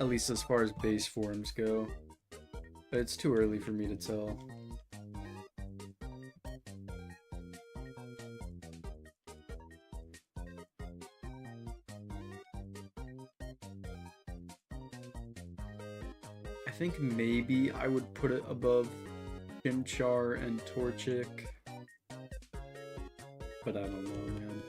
At least as far as base forms go. But it's too early for me to tell. I think maybe I would put it above Chimchar and Torchic. But I don't know, man.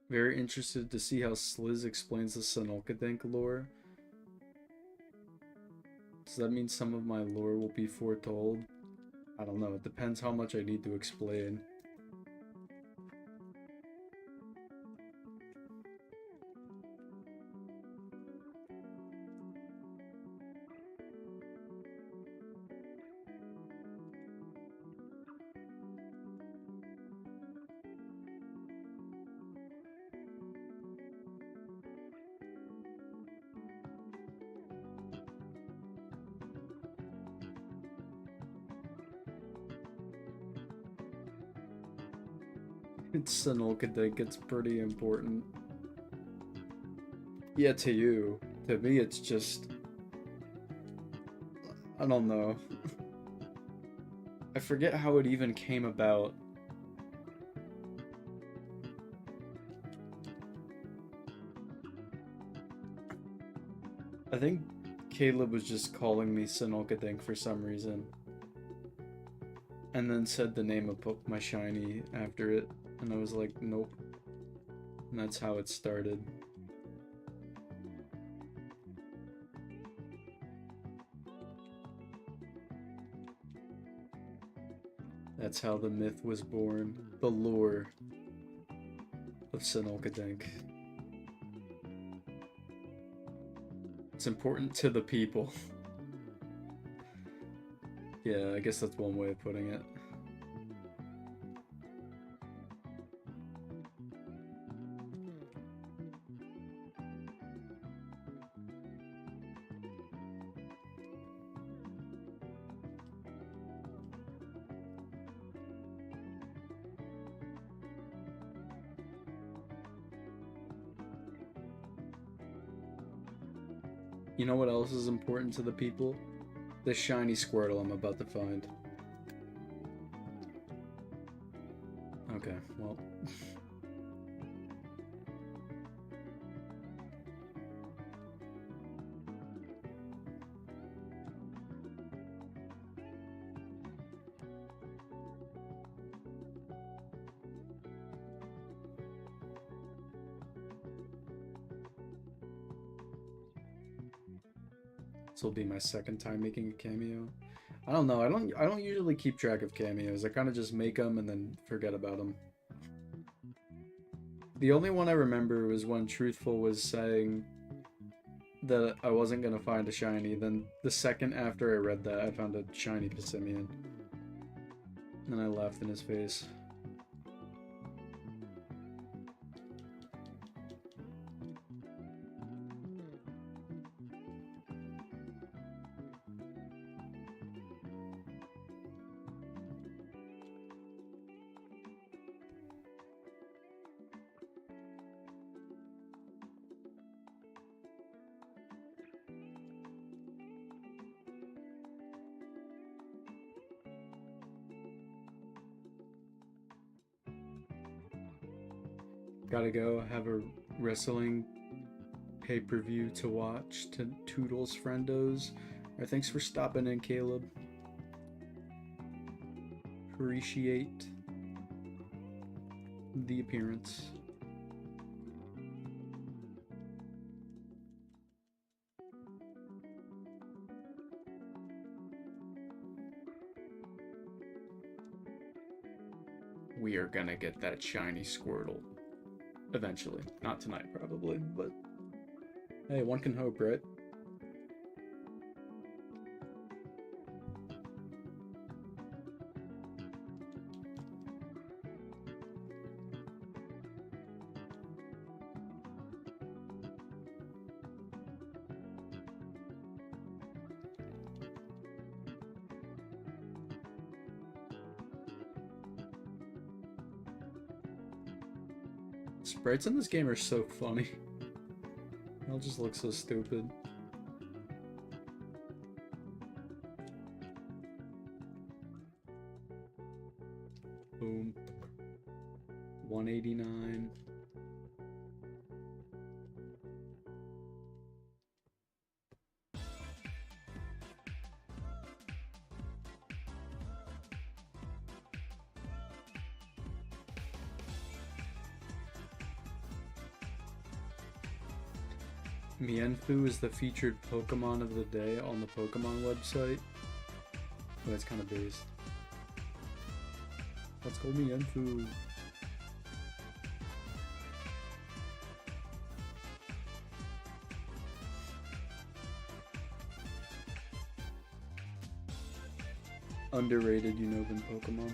Very interested to see how Sliz explains the Sinulkadink lore. Does that mean some of my lore will be foretold? I don't know, it depends how much I need to explain. Sinulkadink, it's pretty important. Yeah, to you. To me, it's just... I don't know. I forget how it even came about. I think Caleb was just calling me Sinulkadink for some reason. And then said the name of my shiny after it. And I was like, nope. And that's how it started. That's how the myth was born. The lore of Sinulkadink. It's important to the people. Yeah, I guess that's one way of putting it. You know what else is important to the people? The shiny Squirtle I'm about to find. Okay, well. This will be my second time making a cameo. I don't know. I don't usually keep track of cameos. I kind of just make them and then forget about them. The only one I remember was when Truthful was saying that I wasn't gonna find a shiny. Then the second after I read that, I found a shiny Pissimian. And I laughed in his face. Gotta go have a wrestling pay-per-view to watch. To Toodles friendos. Thanks for stopping in, Caleb. Appreciate the appearance. We are gonna get that shiny Squirtle. Eventually. Not tonight, probably, but... Hey, one can hope, right? Sprites in this game are so funny. They'll just look so stupid. Boom. 189. Mienfoo is the featured Pokemon of the day on the Pokemon website. Oh, that's kind of based. Let's go Mienfoo. Underrated Unova Pokemon.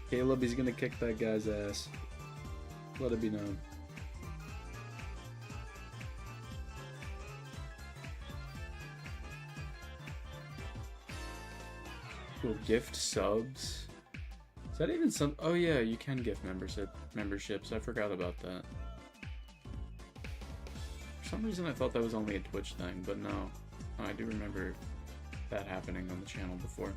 Caleb, he's gonna kick that guy's ass. Let it be known. Cool, gift subs. Is that even some? Oh yeah, you can gift memberships. I forgot about that. For some reason I thought that was only a Twitch thing, but no. I do remember that happening on the channel before.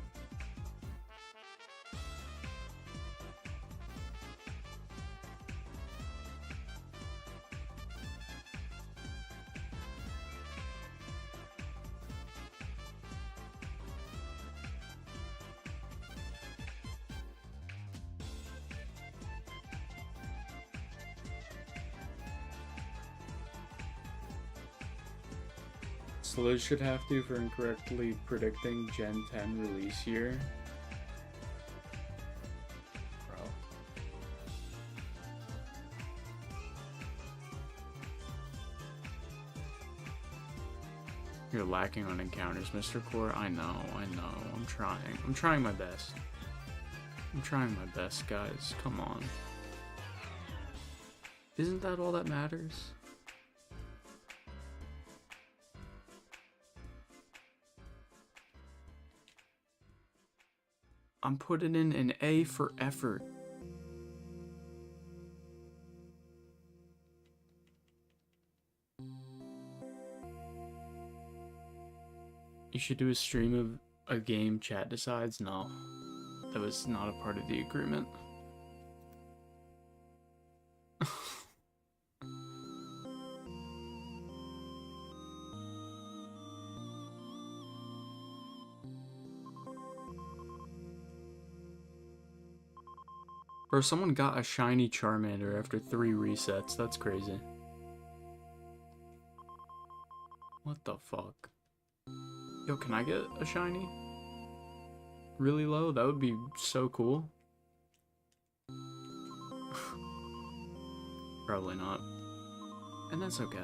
So those should have to for incorrectly predicting Gen 10 release year. Bro. You're lacking on encounters, Mr. Core. I know. I'm trying. I'm trying my best. I'm trying my best, guys. Come on. Isn't that all that matters? I'm putting in an A for effort. You should do a stream of a game chat decides. No, that was not a part of the agreement. Bro, someone got a shiny Charmander after 3 resets. That's crazy. What the fuck? Yo, can I get a shiny? Really low? That would be so cool. Probably not. And that's okay.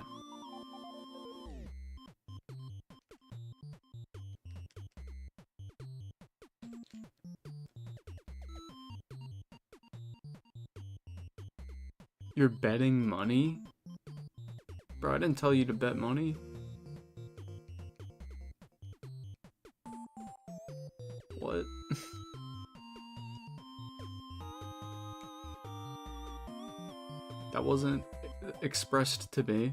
You're betting money? Bro, I didn't tell you to bet money. What? That wasn't expressed to me.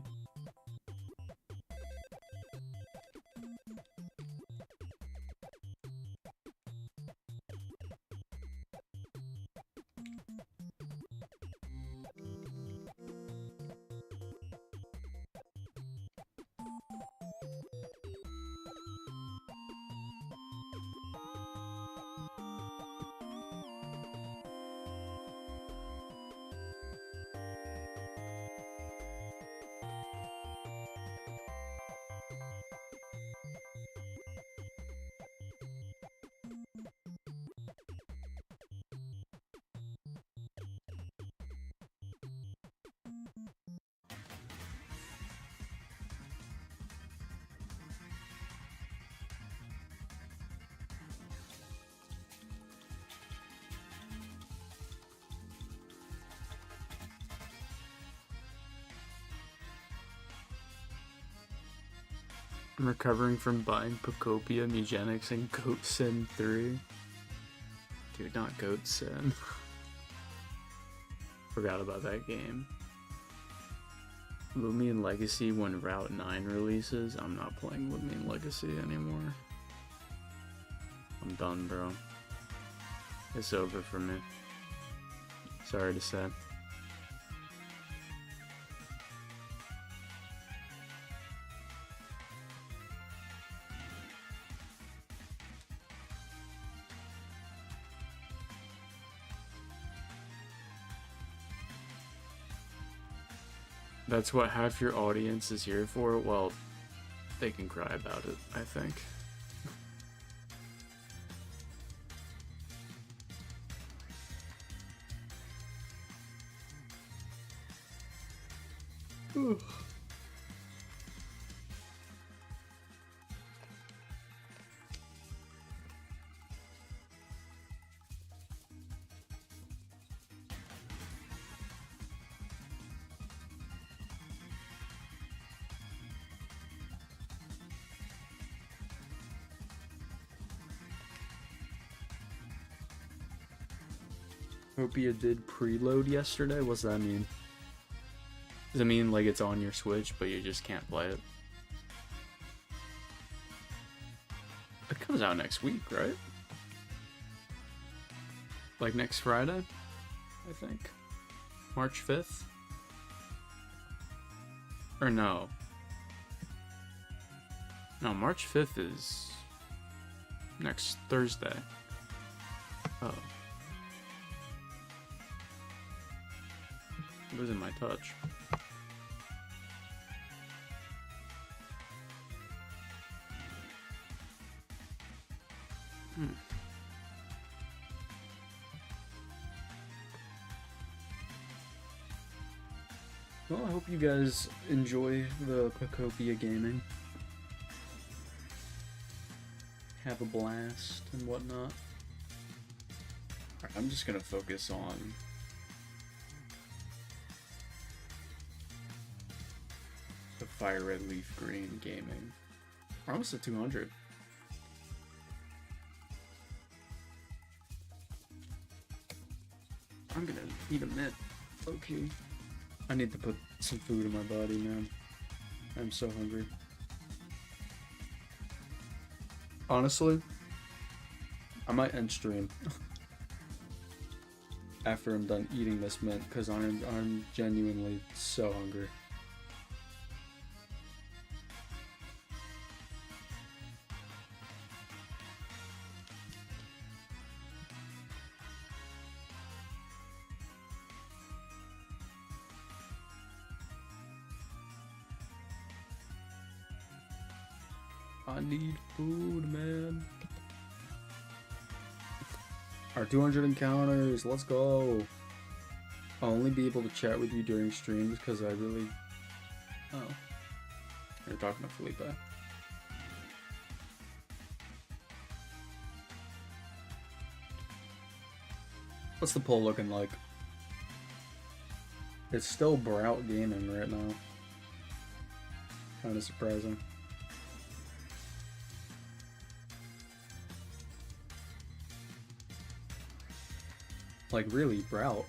I'm recovering from buying Pocopia, Mugenics, and Goat Sin 3. Dude, not Goat Sin. Forgot about that game. Lumion Legacy when Route 9 releases. I'm not playing Lumion Legacy anymore. I'm done, bro. It's over for me. Sorry to say. That's what half your audience is here for? Well, they can cry about it, I think. Hopia did preload yesterday. What's that mean? Does it mean like it's on your Switch, but you just can't play it? It comes out next week, right? Like next Friday, I think. March 5th? Or no. No, March 5th is next Thursday. Oh. Losing my touch. Well, I hope you guys enjoy the Pocopia gaming. Have a blast and whatnot. Alright, I'm just gonna focus on the FireRed Leaf Green gaming. We're almost at 200. I'm gonna eat a mint. Okay. I need to put some food in my body, man. I'm so hungry. Honestly, I might end stream after I'm done eating this mint, because I'm genuinely so hungry. I need food, man. Our 200 encounters, let's go. I'll only be able to chat with you during streams because I really... Oh. You're talking to Felipe. What's the poll looking like? It's still Brout Gaming right now. Kinda surprising. Like, really, Brout.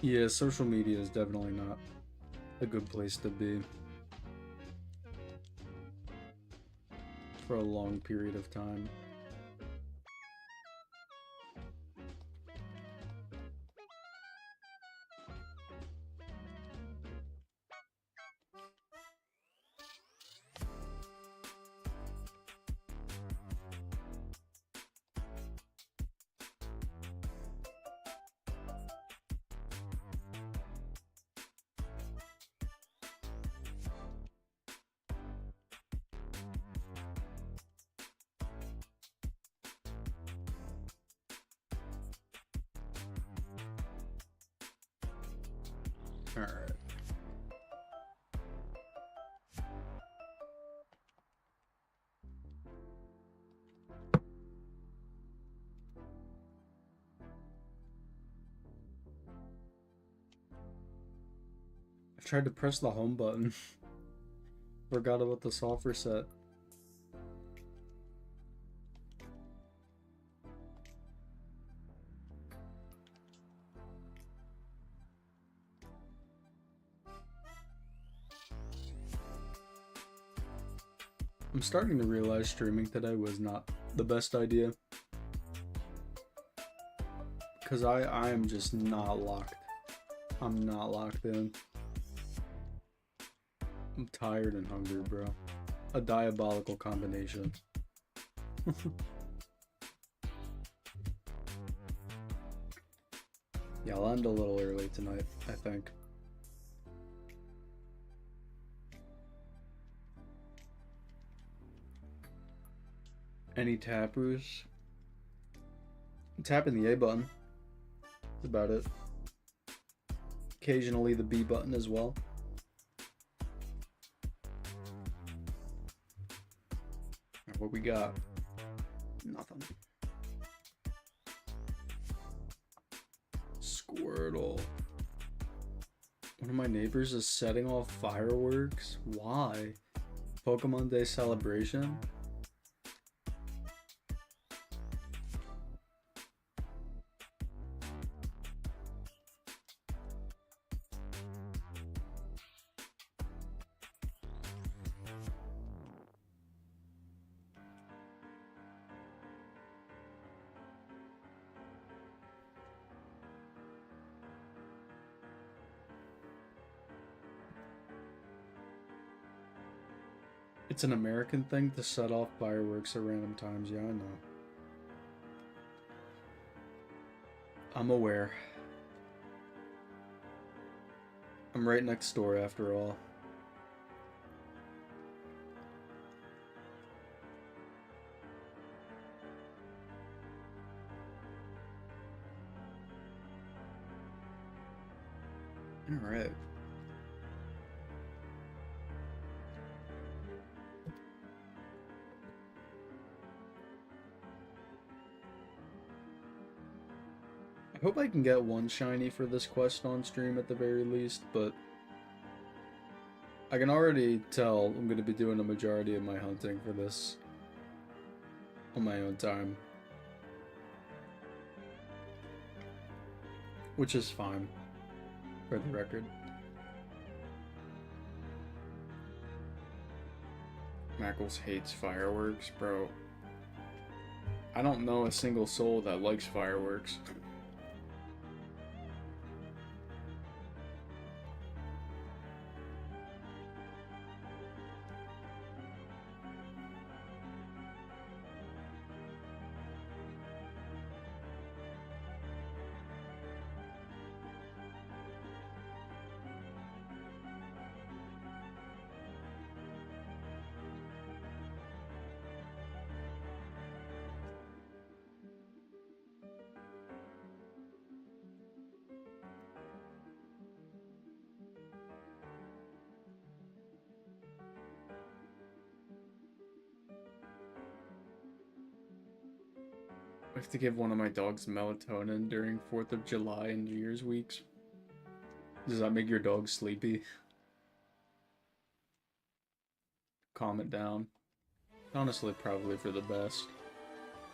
Yeah, social media is definitely not a good place to be for a long period of time. Alright. I tried to press the home button. Forgot about the soft reset. I'm starting to realize streaming today was not the best idea. Because I am just not locked. I'm not locked in. I'm tired and hungry, bro. A diabolical combination. Yeah, I'll end a little early tonight, I think. Any tappers? Tapping the A button. That's about it. Occasionally the B button as well. What we got? Nothing. Squirtle. One of my neighbors is setting off fireworks. Why? Pokemon Day celebration? It's an American thing to set off fireworks at random times. Yeah, I know. I'm aware. I'm right next door after all. Alright. I hope I can get one shiny for this quest on stream at the very least, but I can already tell I'm going to be doing a majority of my hunting for this on my own time. Which is fine, for the record. Mackles hates fireworks, bro. I don't know a single soul that likes fireworks. I have to give one of my dogs melatonin during 4th of July and New Year's weeks. Does that make your dog sleepy? Calm it down. Honestly, probably for the best.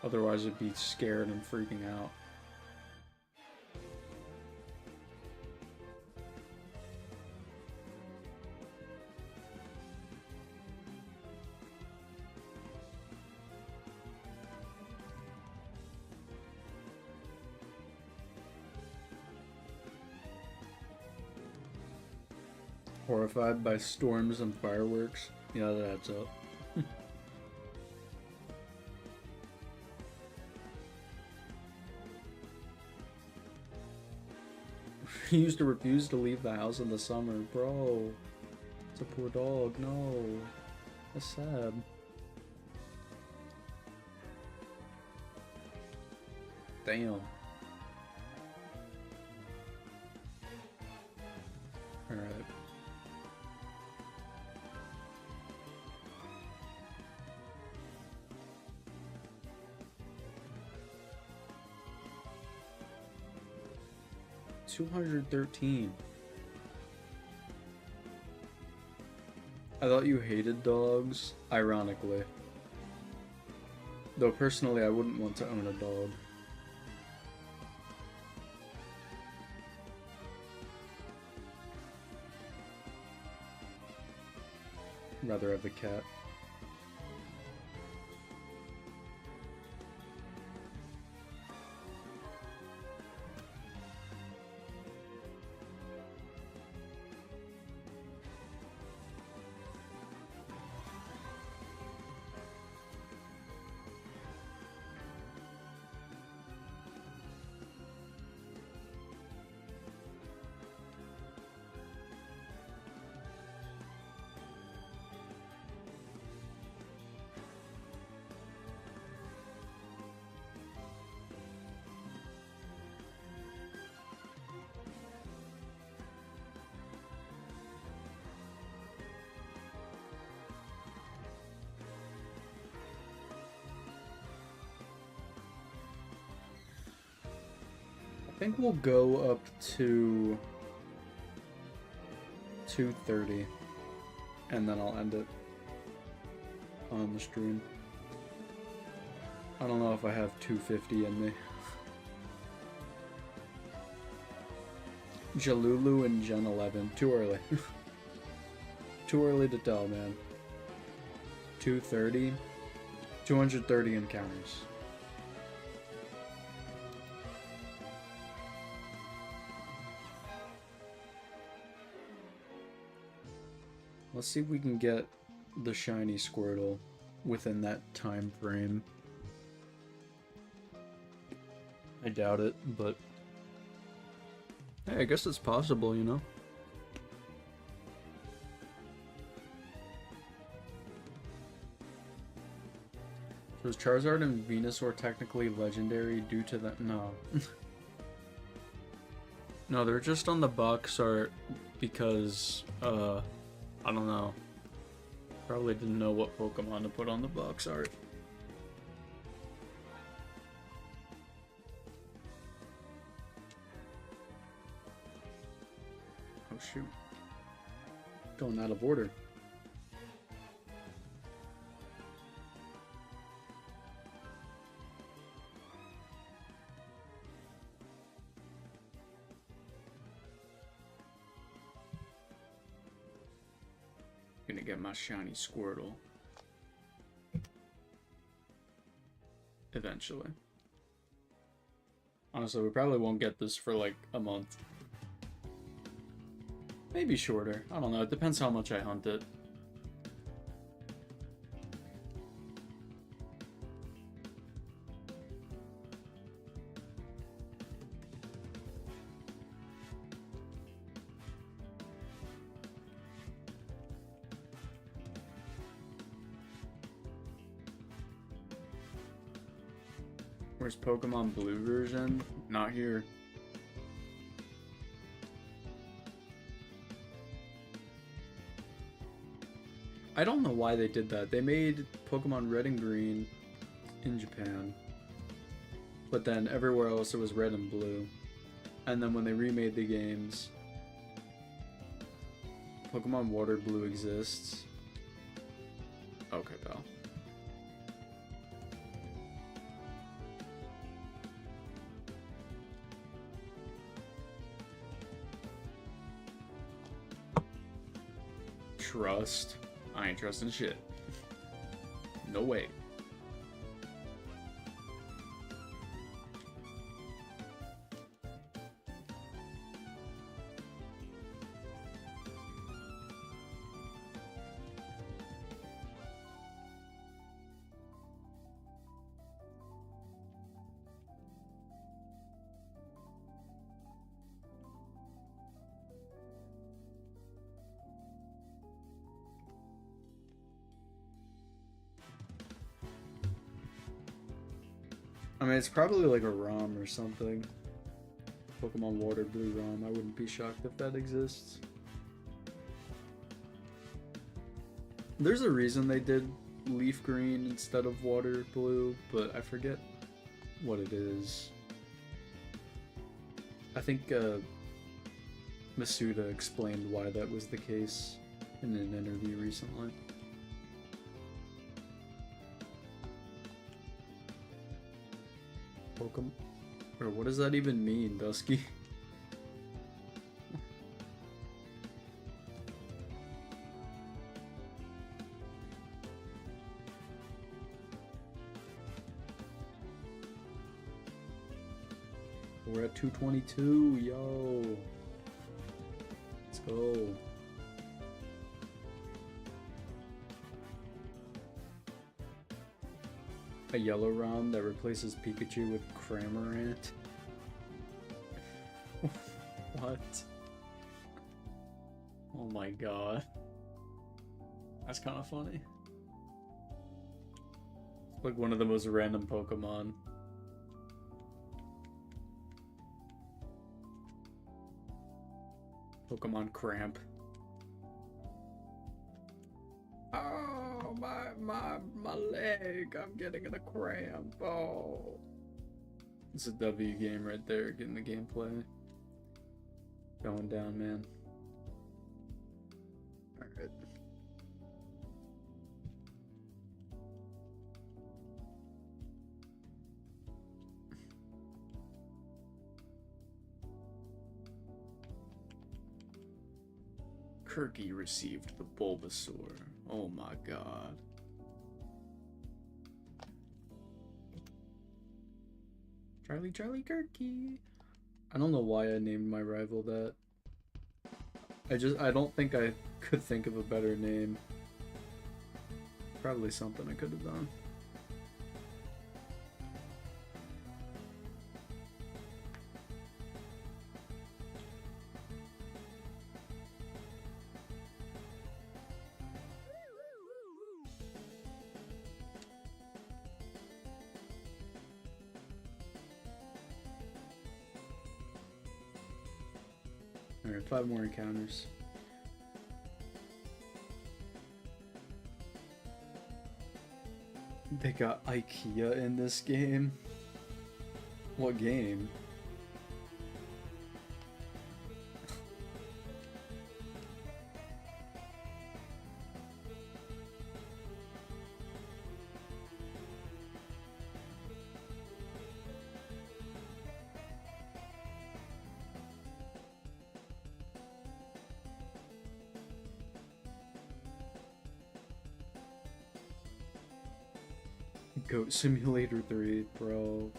Otherwise, it'd be scared and freaking out. Horrified by storms and fireworks. Yeah, that adds up. He used to refuse to leave the house in the summer. Bro, it's a poor dog. No. That's sad. Damn. Alright. $213. I thought you hated dogs, ironically. Though personally I wouldn't want to own a dog. Rather have a cat. I think we'll go up to 230 and then I'll end it on the stream. I don't know if I have 250 in me. Jalulu and Gen 11. Too early. Too early to tell, man. 230. 230 encounters. Let's see if we can get the shiny Squirtle within that time frame. I doubt it, but hey, I guess it's possible, you know? So is Charizard and Venusaur technically legendary due to that? No. No, they're just on the box art because, I don't know. Probably didn't know what Pokemon to put on the box art. Oh shoot. Going out of order. Gonna get my shiny Squirtle. Eventually. Honestly, we probably won't get this for like a month. Maybe shorter. I don't know. It depends how much I hunt it. Where's Pokemon Blue version? Not here. I don't know why they did that. They made Pokemon Red and Green in Japan. But then everywhere else it was Red and Blue. And then when they remade the games, Pokemon Water Blue exists. Okay, pal. Trust. I ain't trusting shit. No way. I mean, it's probably like a ROM or something. Pokemon Water Blue ROM. I wouldn't be shocked if that exists. There's a reason they did Leaf Green instead of Water Blue, but I forget what it is. I think Masuda explained why that was the case in an interview recently. Pokemon? Or what does that even mean, Dusky? We're at 222, yo. Let's go. A yellow ROM that replaces Pikachu with Cramorant. What? Oh my god. That's kind of funny. It's like one of the most random Pokemon. Pokemon Cramp. Oh, my leg. I'm getting a cramp. Oh. It's a W game right there, getting the gameplay. Going down, man. Alright. Kirky received the Bulbasaur. Oh my god. Charlie Kirky. I don't know why I named my rival that. I don't think I could think of a better name. Probably something I could have done. Alright, 5 more encounters. They got IKEA in this game? What game? Goat Simulator 3, bro.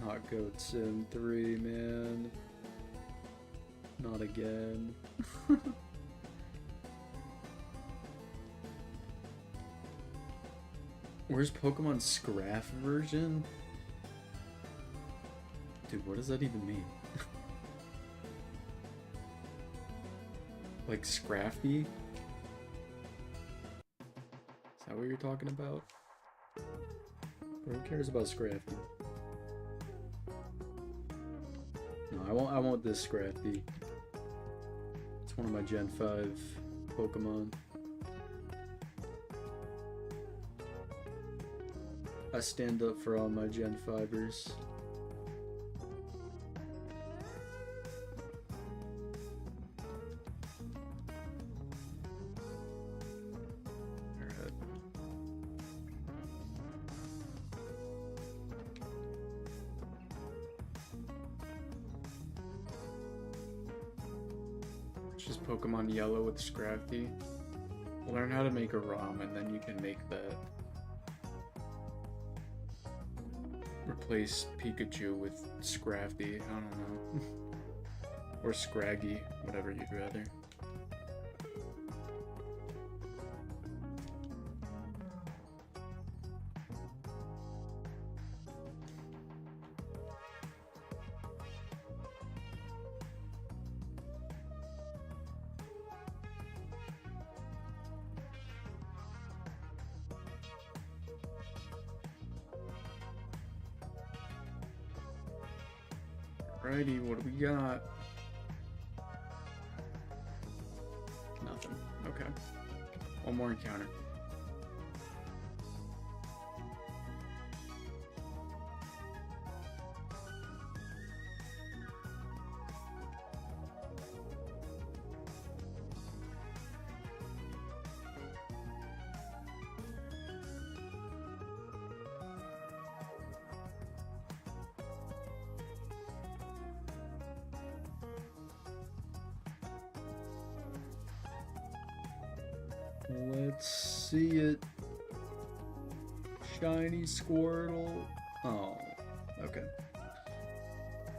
Not Goat Sim 3, man. Not again. Where's Pokemon Scrap version? Dude, what does that even mean? Like Scrafty? Is that what you're talking about? Who cares about Scrafty? No, I want this Scrafty. It's one of my Gen 5 Pokemon. I stand up for all my Gen 5ers. Just Pokemon Yellow with Scrafty. Learn how to make a ROM and then you can make that. Replace Pikachu with Scrafty, I don't know. Or Scraggy, whatever you'd rather. Alrighty, what do we got? Nothing. Okay. One more encounter. Let's see it. Shiny Squirtle. Oh, okay.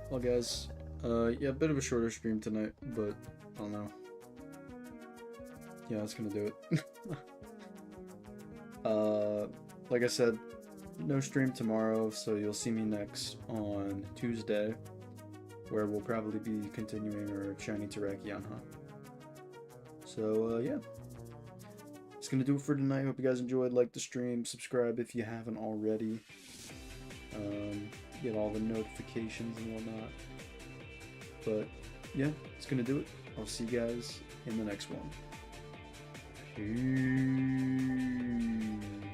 Well, guys, yeah, a bit of a shorter stream tonight, but I don't know. Yeah, that's gonna do it. Like I said, no stream tomorrow, so you'll see me next on Tuesday, where we'll probably be continuing our shiny Terrakion hunt. So, yeah. That's gonna do it for tonight. Hope you guys enjoyed. Like the stream, subscribe if you haven't already. Get all the notifications and whatnot. But yeah, it's gonna do it. I'll see you guys in the next one. Peace.